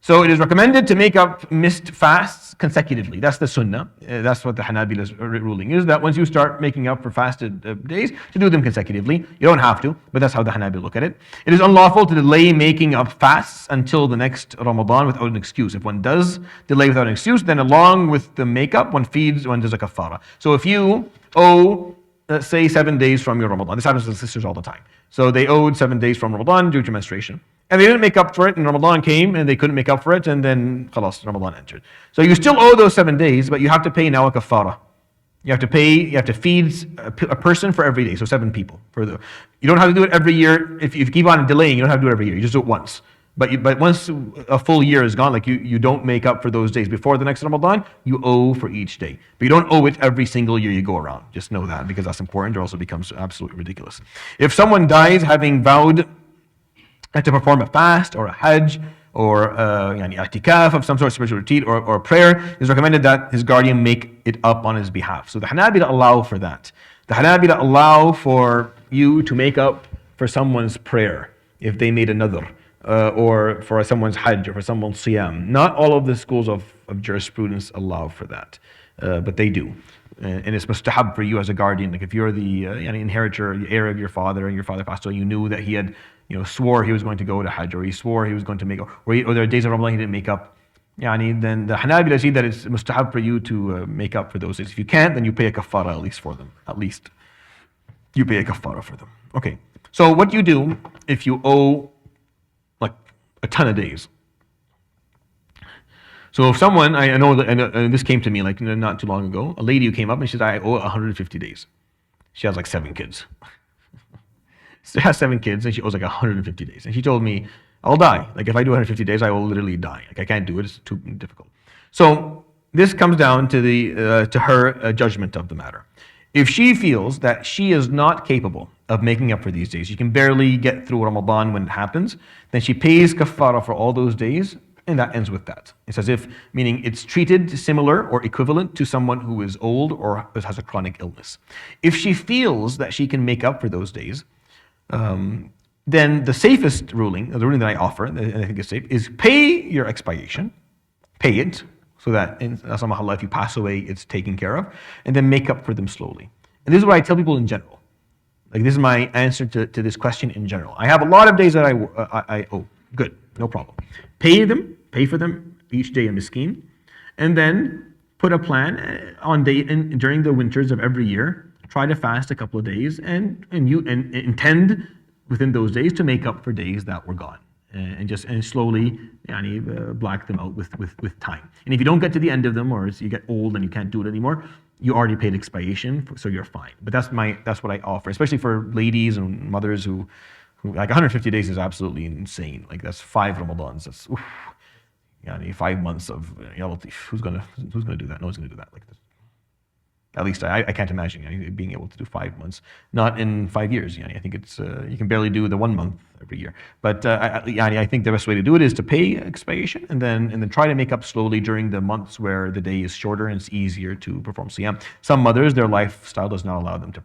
So it is recommended to make up missed fasts consecutively. That's the sunnah. That's what the Hanabila's ruling is, that once you start making up for fasted days, to do them consecutively. You don't have to, but that's how the Hanabila look at it. It is unlawful to delay making up fasts until the next Ramadan without an excuse. If one does delay without an excuse, then along with the makeup, one does a kafara. So if you owe, let's say, 7 days from your Ramadan, this happens to sisters all the time. So they owed 7 days from Ramadan due to menstruation. And they didn't make up for it, and Ramadan came, and they couldn't make up for it, and then khalas, Ramadan entered. So you still owe those 7 days, but you have to pay now a kafara. You have to feed a person for every day, so 7 people. You don't have to do it every year. If you keep on delaying, you don't have to do it every year. You just do it once. But once a full year is gone, like you don't make up for those days before the next Ramadan, you owe for each day. But you don't owe it every single year you go around. Just know that, because that's important, or else it becomes absolutely ridiculous. If someone dies having vowed to perform a fast or a hajj or i'tikaf of some sort of spiritual retreat or prayer, it is recommended that his guardian make it up on his behalf. So the Hanabila allow for that. The Hanabila allow for you to make up for someone's prayer if they made a nadr, or for someone's hajj or for someone's siyam. Not all of the schools of jurisprudence allow for that, but they do. And it's mustahab for you as a guardian. Like if you're the inheritor, the heir of your father, and your father passed away, you knew that he had swore he was going to go to Hajj, or he swore he was going to make, or there are days of Ramadan he didn't make up. Then the Hanabila see that it's mustahab for you to make up for those days. If you can't, then you pay a kafara at least for them. At least you pay a kafara for them. Okay. So what you do if you owe like a ton of days? So if someone, I know this came to me like not too long ago, a lady who came up and she said, I owe 150 days. She has like 7 kids. She has 7 kids and she owes like 150 days. And she told me, I'll die. Like if I do 150 days, I will literally die. Like I can't do it, it's too difficult. So this comes down to her judgment of the matter. If she feels that she is not capable of making up for these days, she can barely get through Ramadan when it happens, then she pays kafara for all those days, and that ends with that. It's as if, meaning it's treated similar or equivalent to someone who is old or has a chronic illness. If she feels that she can make up for those days, then the safest ruling, the ruling that I offer, and I think is safe, is pay your expiation, pay it, so that in Samahallah, if you pass away, it's taken care of, and then make up for them slowly. And this is what I tell people in general. Like this is my answer to this question in general. I have a lot of days that I owe. Good, no problem. Pay for them each day a miskeen, and then put a plan during the winters of every year. Try to fast a couple of days and intend within those days to make up for days that were gone, and slowly black them out with time. And if you don't get to the end of them, or you get old and you can't do it anymore, you already paid expiation, so you're fine. But that's what I offer, especially for ladies and mothers who like 150 days is absolutely insane. Like that's 5 Ramadans. That's 5 months of who's gonna do that? No one's gonna do that like this. At least I can't imagine being able to do 5 months. Not in 5 years. I think it's you can barely do the 1 month every year. But I think the best way to do it is to pay expiation and then try to make up slowly during the months where the day is shorter and it's easier to perform siyam. Some mothers, their lifestyle does not allow them to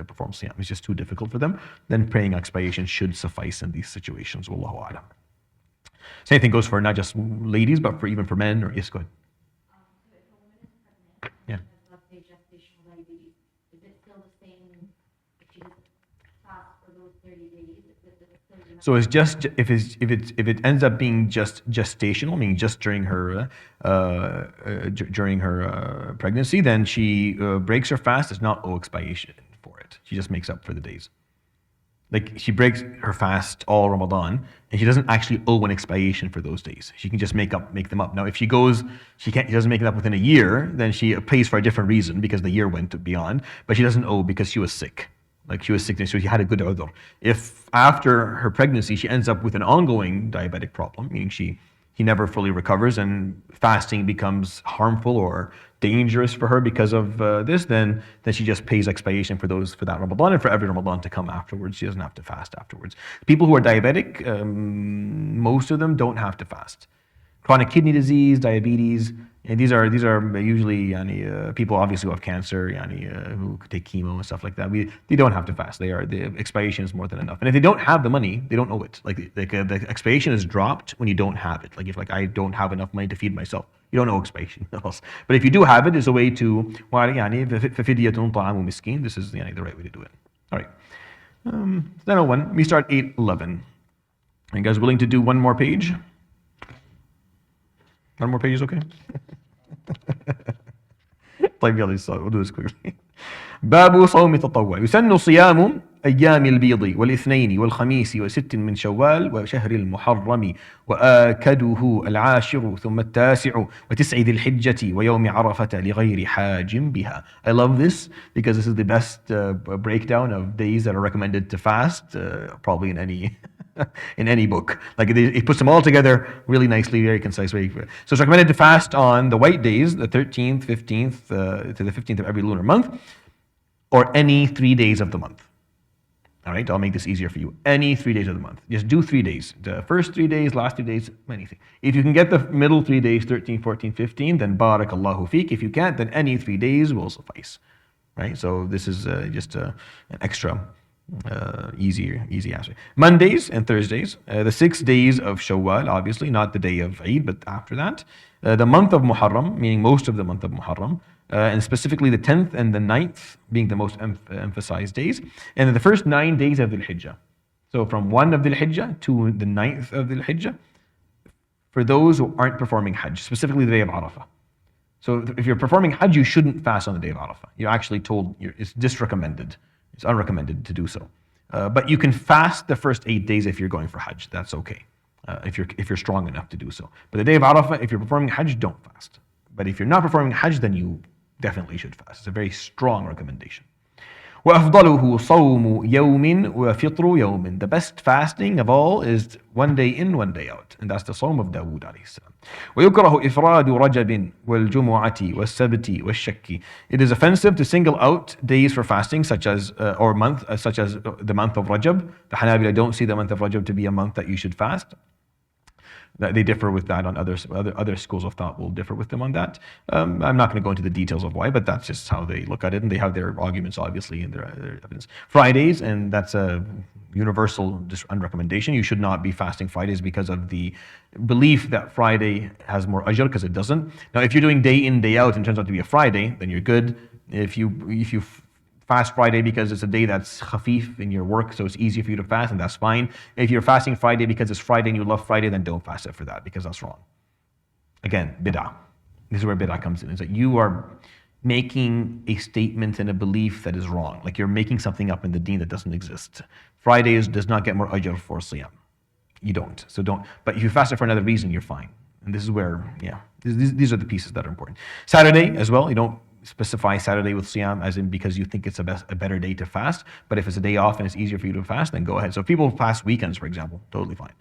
perform siyam. It's just too difficult for them. Then paying expiation should suffice in these situations. Wallahu a'lam. Same thing goes for not just ladies, but even for men. Yes, go ahead. Yeah. Gestational diabetes, is it still the same if she has So it's just if it ends up being just gestational, meaning just during her pregnancy, then she breaks her fast. Does not owe expiation for it. She just makes up for the days. Like she breaks her fast all Ramadan, and she doesn't actually owe an expiation for those days. She can just make them up. Now, if she doesn't make it up within a year, then she pays for a different reason because the year went beyond. But she doesn't owe because she was sick. Like she was sick, so she had a good udhr. If after her pregnancy she ends up with an ongoing diabetic problem, meaning he never fully recovers and fasting becomes harmful or dangerous for her because of this, then she just pays expiation for that Ramadan and for every Ramadan to come afterwards. She doesn't have to fast afterwards. People who are diabetic, most of them don't have to fast. Chronic kidney disease, diabetes, and these are usually people obviously who have cancer, who take chemo and stuff like that. They don't have to fast. The expiation is more than enough. And if they don't have the money, they don't owe it. Like the expiation is dropped when you don't have it. Like if I don't have enough money to feed myself, you don't owe expiation. But if you do have it, it's a way to ففدية طعام مسكين. This is the right way to do it. All right. 101. We start 8:11. Are you guys willing to do one more page? One more page is okay? طيب يلا we'll do this quickly. باب صوم التطوع. يسن صيام أيام البيض والاثنين والخميس وست من شوال وشهر المحرم وآكده العاشر ثم التاسع وتسع ذي الحجة ويوم عرفة لغير حاج بها. I love this because this is the best breakdown of days that are recommended to fast, probably in any book. Like it puts them all together really nicely, very concise. So it's recommended to fast on the white days, the 13th, 15th to the 15th of every lunar month, or any 3 days of the month. All right, I'll make this easier for you. Any 3 days of the month. Just do 3 days. The first 3 days, last 3 days, anything. If you can get the middle 3 days, 13, 14, 15, then barakallahu feek. If you can't, then any 3 days will suffice. Right, so this is just an extra easy aspect. Mondays and Thursdays, the 6 days of Shawwal, obviously, not the day of Eid, but after that. The month of Muharram, meaning most of the month of Muharram, and specifically the 10th and the 9th being the most emphasized days, and then the first 9 days of Dhul Hijjah. So from 1 of Dhul Hijjah to the 9th of Dhul Hijjah, for those who aren't performing Hajj, specifically the day of Arafah. So if you're performing Hajj, you shouldn't fast on the day of Arafah. You're actually told, it's disrecommended. It's unrecommended to do so. But you can fast the first 8 days if you're going for Hajj. That's okay, if you're strong enough to do so. But the day of Arafah, if you're performing Hajj, don't fast. But if you're not performing Hajj, then you definitely should fast. It's a very strong recommendation. وَأَفْضَلُهُ صَوْمُ يَوْمٍ وَفِطْرُ يَوْمٍ. The best fasting of all is 1 day in, 1 day out. And that's the Sawm of Dawood alayhi salam. وَيُكْرَهُ إِفْرَادُ رَجَبٍ وَالْجُمُعَةِ وَالسَّبْتِ وَالشَّكِّ. It is offensive to single out days for fasting, such as or month, such as the month of Rajab. The Hanabila don't see the month of Rajab to be a month that you should fast. They differ with that on other schools of thought will differ with them on that. I'm not going to go into the details of why, but that's just how they look at it, and they have their arguments obviously in their evidence. Fridays, and that's a universal unrecommendation. You should not be fasting Fridays because of the belief that Friday has more ajr, because it doesn't. Now, if you're doing day in, day out, and it turns out to be a Friday, then you're good. If you fast Friday because it's a day that's khafif in your work, so it's easy for you to fast, and that's fine. If you're fasting Friday because it's Friday and you love Friday, then don't fast it for that, because that's wrong. Again, bid'ah. This is where bid'ah comes in. Is that you are making a statement and a belief that is wrong. Like you're making something up in the deen that doesn't exist. Fridays does not get more ajr for siyam. You don't. So don't. But if you fast it for another reason, you're fine. And this is where, these are the pieces that are important. Saturday as well, you don't specify Saturday with Siyam as in because you think it's a better day to fast, but if it's a day off and it's easier for you to fast, then go ahead. So if people fast weekends, for example, totally fine.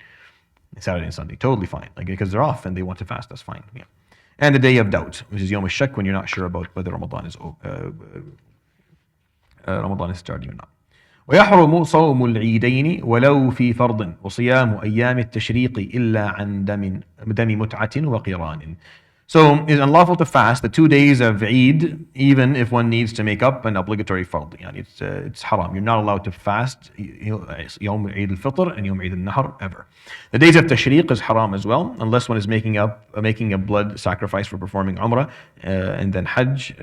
Saturday and Sunday, totally fine. Like because they're off and they want to fast, that's fine. Yeah. And the day of doubt, which is Yom al-Shak, when you're not sure about whether Ramadan is starting or not. ويحرم صوم العيدين ولو في فرض وصيام أيام التشريق إلا عن دم متعة وقران. So it's unlawful to fast the 2 days of Eid, even if one needs to make up an obligatory fard. Yani it's haram. You're not allowed to fast Yawm Eid al-Fitr and Yawm Eid al-Nahr ever. The days of Tashriq is haram as well, unless one is making a blood sacrifice for performing Umrah and then Hajj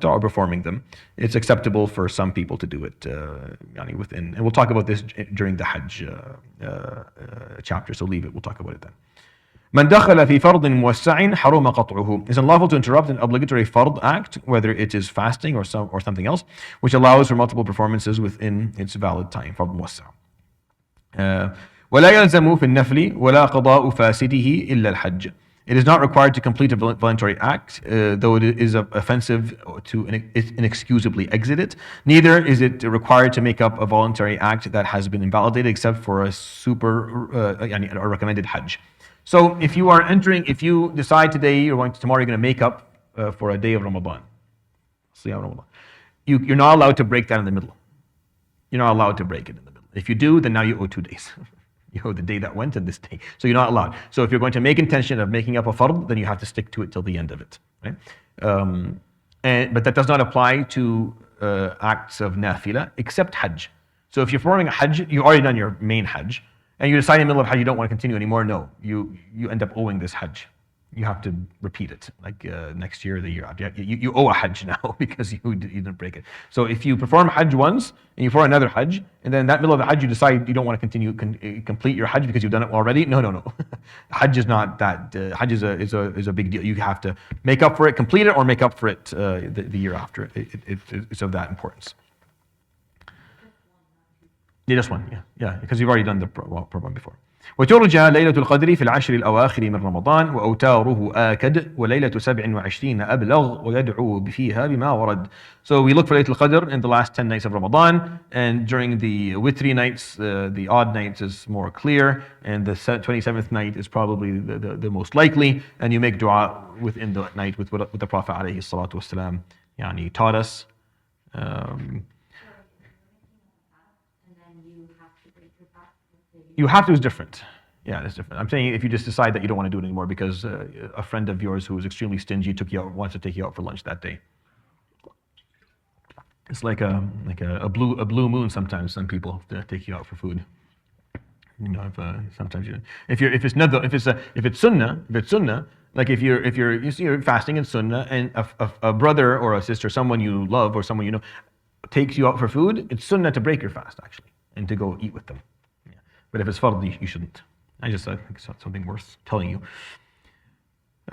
or performing them. It's acceptable for some people to do it yani within, and we'll talk about this during the Hajj chapter, so leave it, we'll talk about it then. من دخل في فرض موسع حرم قطعه. It's unlawful to interrupt an obligatory fard act, whether it is fasting or something else, which allows for multiple performances within its valid time. فرض موسع. ولا يلزم في النفل ولا قضاء فاسده إلا الحج. It is not required to complete a voluntary act, though it is offensive to inexcusably exit it. Neither is it required to make up a voluntary act that has been invalidated, except for a recommended Hajj. So if you decide tomorrow you're going to make up for a day of Ramadan, you're not allowed to break that in the middle. You're not allowed to break it in the middle. If you do, then now you owe 2 days. You owe the day that went and this day. So you're not allowed. So if you're going to make intention of making up a fard, then you have to stick to it till the end of it. Right? But that does not apply to acts of nafila, except Hajj. So if you're performing a Hajj, you've already done your main Hajj, and you decide in the middle of Hajj you don't want to continue anymore, no. You end up owing this Hajj. You have to repeat it, like next year or the year after. You owe a Hajj now because you didn't break it. So if you perform Hajj once and you perform another Hajj, and then in that middle of the Hajj you decide you don't want to complete your Hajj because you've done it already, no. Hajj is not that. Hajj is a big deal. You have to make up for it, complete it, or make up for it the year after. It's of that importance. Yeah, just one, yeah, because you've already done the program before. وترجى ليلة القدر في العشر الأواخر من رمضان وأوتاره آكد وليلة 27 أبلغ ويدعو فيها بما ورد. So we look for Laylatul Qadr in the last 10 nights of Ramadan, and during the witri nights, the odd nights is more clear, and the 27th night is probably the most likely, and you make dua within the night with what the Prophet عليه الصلاة والسلام يعني taught us. You have to is different. Yeah, it's different. I'm saying if you just decide that you don't want to do it anymore because a friend of yours who is extremely stingy wants to take you out for lunch that day. It's like a blue moon sometimes. Some people take you out for food. You know, sometimes if it's sunnah, like if you're fasting in sunnah and a brother or a sister, someone you love or someone you know, takes you out for food, it's sunnah to break your fast actually and to go eat with them. But if it's fard, you shouldn't. I think it's something worth telling you.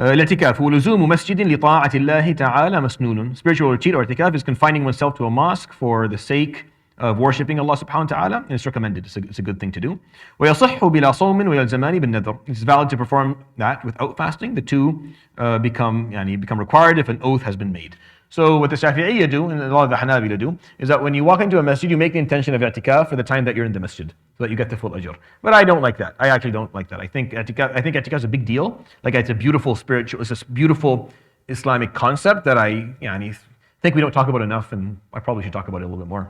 الاعتكاف ولزوم مسجد لطاعة الله تعالى مسنون. Spiritual retreat or i'tikaf is confining oneself to a mosque for the sake of worshipping Allah subhanahu wa ta'ala, and it's recommended. It's a good thing to do. ويصح بلا صوم ويلزمان بالنذر. It's valid to perform that without fasting. The two become required if an oath has been made. So what the Shafi'iyya do, and a lot of the Hanabila do, is that when you walk into a masjid, you make the intention of i'tikaf for the time that you're in the masjid, so that you get the full ajr. But I don't like that. I actually don't like that. I think i'tikaf is a big deal. Like it's a beautiful it's a beautiful Islamic concept that I think we don't talk about enough, and I probably should talk about it a little bit more.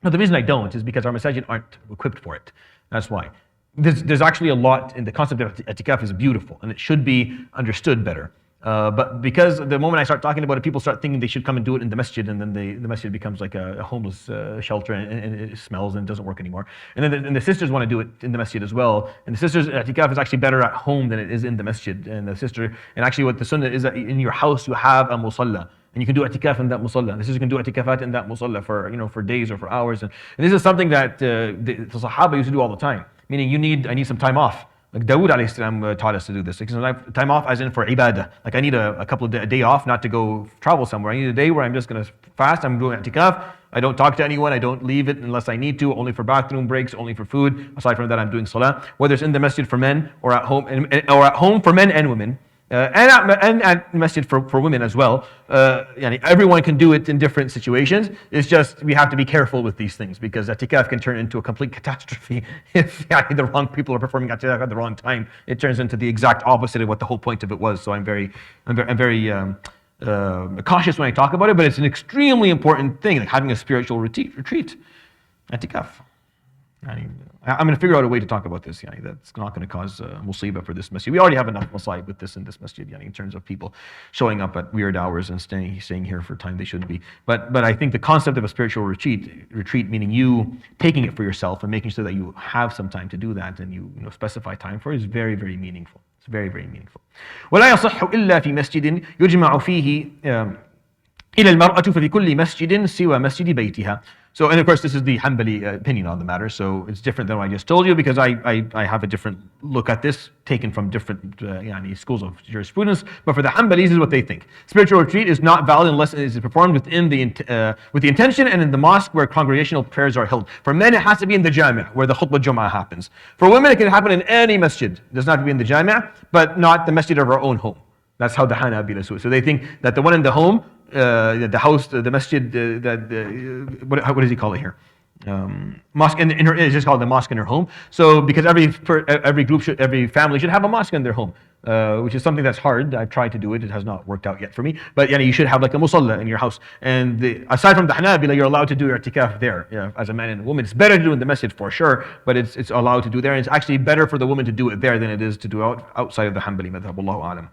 But the reason I don't is because our masajid aren't equipped for it. That's why. There's actually a lot in the concept of i'tikaf is beautiful, and it should be understood better. But because the moment I start talking about it, people start thinking they should come and do it in the masjid, and then the masjid becomes like a homeless shelter, and it smells and doesn't work anymore. And then the sisters want to do it in the masjid as well. And the sisters' i'tikaf is actually better at home than it is in the masjid. And actually what the sunnah is that in your house you have a musalla, and you can do i'tikaf in that musalla. The sisters can do i'tikafat in that musalla for days or for hours. And this is something that the Sahaba used to do all the time. Meaning I need some time off. Like Dawood alayhi salam taught us to do this. Like time off as in for ibadah. Like I need a day off, not to go travel somewhere. I need a day where I'm just going to fast. I'm doing i'tikaf. I don't talk to anyone. I don't leave it unless I need to. Only for bathroom breaks. Only for food. Aside from that, I'm doing salah. Whether it's in the masjid for men or at home, or at home for men and women. And at masjid for women as well. Everyone can do it in different situations. It's just we have to be careful with these things because i'tikaf can turn into a complete catastrophe if the wrong people are performing i'tikaf at the wrong time. It turns into the exact opposite of what the whole point of it was. So I'm very cautious when I talk about it, but it's an extremely important thing, like having a spiritual retreat, i'tikaf. I'm going to figure out a way to talk about this. That's not going to cause musibah for this masjid. We already have enough masaib with this in this masjid, in terms of people showing up at weird hours and staying here for time they shouldn't be. But I think the concept of a spiritual retreat meaning you taking it for yourself and making sure that you have some time to do that and you specify time for it is very, very meaningful. It's very, very meaningful. ولا يصح إلا في مسجد يجمع فيه إلى المرأة ففي كل مسجد سوى مسجد بيتها. So, and of course, this is the Hanbali opinion on the matter, so it's different than what I just told you because I have a different look at this, taken from different schools of jurisprudence. But for the Hanbalis, is what they think. Spiritual retreat is not valid unless it is performed with the intention and in the mosque where congregational prayers are held. For men, it has to be in the jami' where the khutbah Jum'ah happens. For women, it can happen in any masjid. It does not have to be in the jami', but not the masjid of our own home. That's how the Hanabila see it. So they think that the one in the home, the house, the masjid, what does he call it here? Mosque in her, it's just called the mosque in her home. So because every group every family should have a mosque in their home, which is something that's hard. I've tried to do it; it has not worked out yet for me. But you should have like a musalla in your house. And aside from the Hanabila, you're allowed to do your i'tikaf there, as a man and a woman. It's better to do in the masjid for sure, but it's allowed to do there. And it's actually better for the woman to do it there than it is to do outside of the Hanbali madhab. Wallahu a'lam.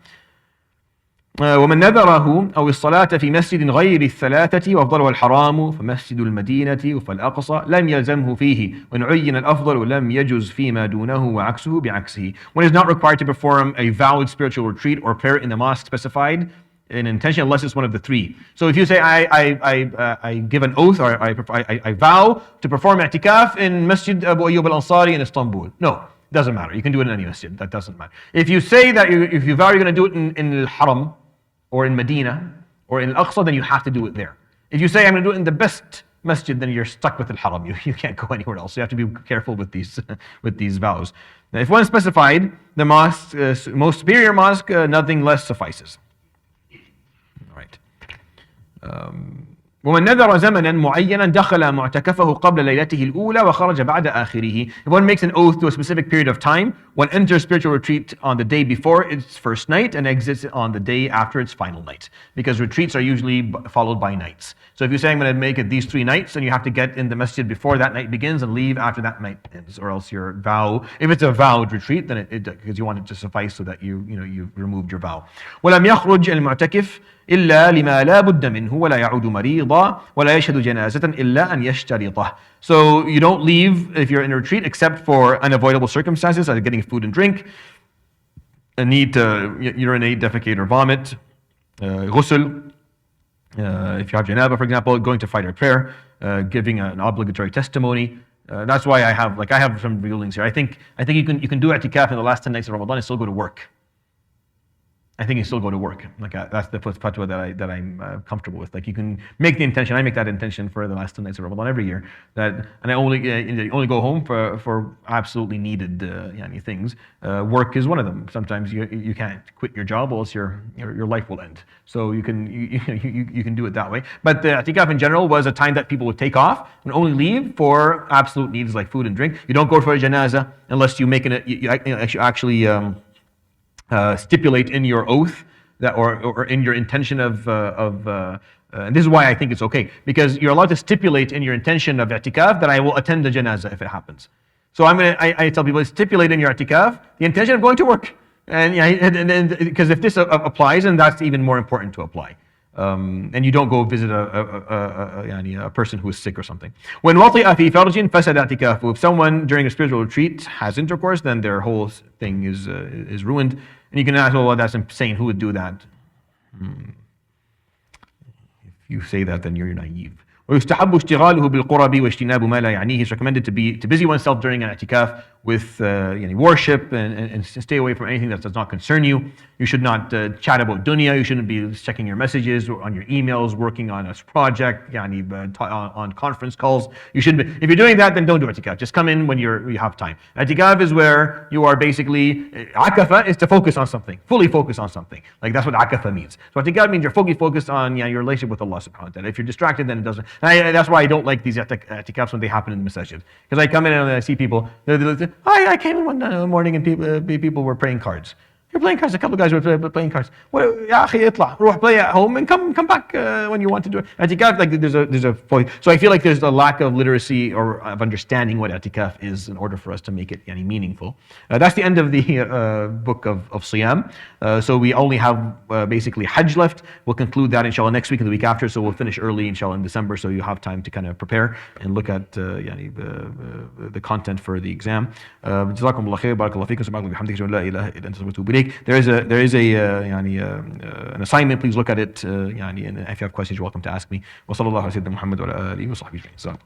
ومن نذره أو الصلاة في مسجد غير الثلاثة وأفضلها الحرام فمسجد المدينة فالأقصى لم يلزمه فيه وإن عين الأفضل لم يجز فيما دونه وعكسه بعكسه. One is not required to perform a valid spiritual retreat or prayer in the mosque specified in intention unless it's one of the three. So if you say I give an oath or I vow to perform i'tikaf in Masjid Abu Ayyub al-Ansari in Istanbul, no, doesn't matter. You can do it in any masjid. That doesn't matter. If you say that if you vow you're going to do it in Al-Haram or in Medina or in Al-Aqsa, then you have to do it there. If you say I'm going to do it in the best masjid, then you're stuck with Al-Haram. You can't go anywhere else. So you have to be careful with these vows. Now, if one specified the mosque, most superior mosque, nothing less suffices. All right. ومن نذر زمنا معينا دخل معتكفه قبل ليلته الأولى وخرج بعد آخره. If one makes an oath to a specific period of time, one enters spiritual retreat on the day before its first night and exits on the day after its final night. Because retreats are usually followed by nights. So if you say I'm going to make it these 3 nights, then you have to get in the masjid before that night begins and leave after that night ends, or else your vow, if it's a vowed retreat, then because you want it to suffice so that you've removed your vow. ولم يخرج المعتكف إلا لما لا بد منه ولا يعود مريضا ولا يشهد جنازة إلا أن يشترطه. So you don't leave if you're in a retreat except for unavoidable circumstances like getting food and drink, a need to urinate, defecate or vomit, ghusl, if you have janaba for example, going to fight or prayer, giving an obligatory testimony. That's why I have some rulings here. I think you can do i'tikaf in the last 10 nights of Ramadan and still go to work. I think you still go to work. That's the fatwa that I'm comfortable with. You can make the intention. I make that intention for the last 10 nights of Ramadan every year. And I only go home for absolutely needed things. Work is one of them. Sometimes you can't quit your job, or else your life will end. So you can do it that way. But the i'tikaf in general was a time that people would take off and only leave for absolute needs like food and drink. You don't go for a janazah unless you make you actually. Stipulate in your oath that, or in your intention of and this is why I think it's okay, because you're allowed to stipulate in your intention of i'tikaf that I will attend the janazah if it happens. So I tell people, stipulate in your i'tikaf the intention of going to work, and because if this applies, then that's even more important to apply. And you don't go visit a person who is sick or something. When وطئ في فرج فسد اعتكافه. If someone during a spiritual retreat has intercourse, then their whole thing is ruined. And you can ask, well, that's insane. Who would do that? If you say that, then you're naive. ويستحب اشتغاله بالقرب واجتناب ما لا يعنيه. It's recommended to busy oneself during an i'tikaf with worship and stay away from anything that does not concern you. You should not chat about dunya. You shouldn't be checking your messages or on your emails, working on a project, on conference calls. You shouldn't be. If you're doing that, then don't do i'tikaf. Just come in when you have time. I'tikaf is where you are basically, akafa is to focus on something, fully focus on something. That's what akafa means. So i'tikaf means you're fully focused on your relationship with Allah subhanahu wa ta'ala. If you're distracted, then it doesn't. That's why I don't like these i'tikafs when they happen in the masajid. Because I come in and I see people, I came in one morning and people were praying cards. You're playing cards. A couple of guys were playing cards. Well, يا أخي اطلع, روح play at home and come back when you want to do it. I'tikaf, like there's a so I feel like there's a lack of literacy or of understanding what i'tikaf is in order for us to make it meaningful. That's the end of the book of Siyam. So we only have basically Hajj left. We'll conclude that inshallah next week and the week after. So we'll finish early inshallah in December, so you have time to kind of prepare and look at the content for the exam. جزاكم الله خير, بارك الله فيكم, سبحانك وبحمدك, أشهد أن لا إله إلا أنت أستغفرك وأتوب إليك. There is an assignment. Please look at it. And if you have questions, you're welcome to ask me. وصلى الله على سيدنا محمد وعلى آله وصحبه أجمعين.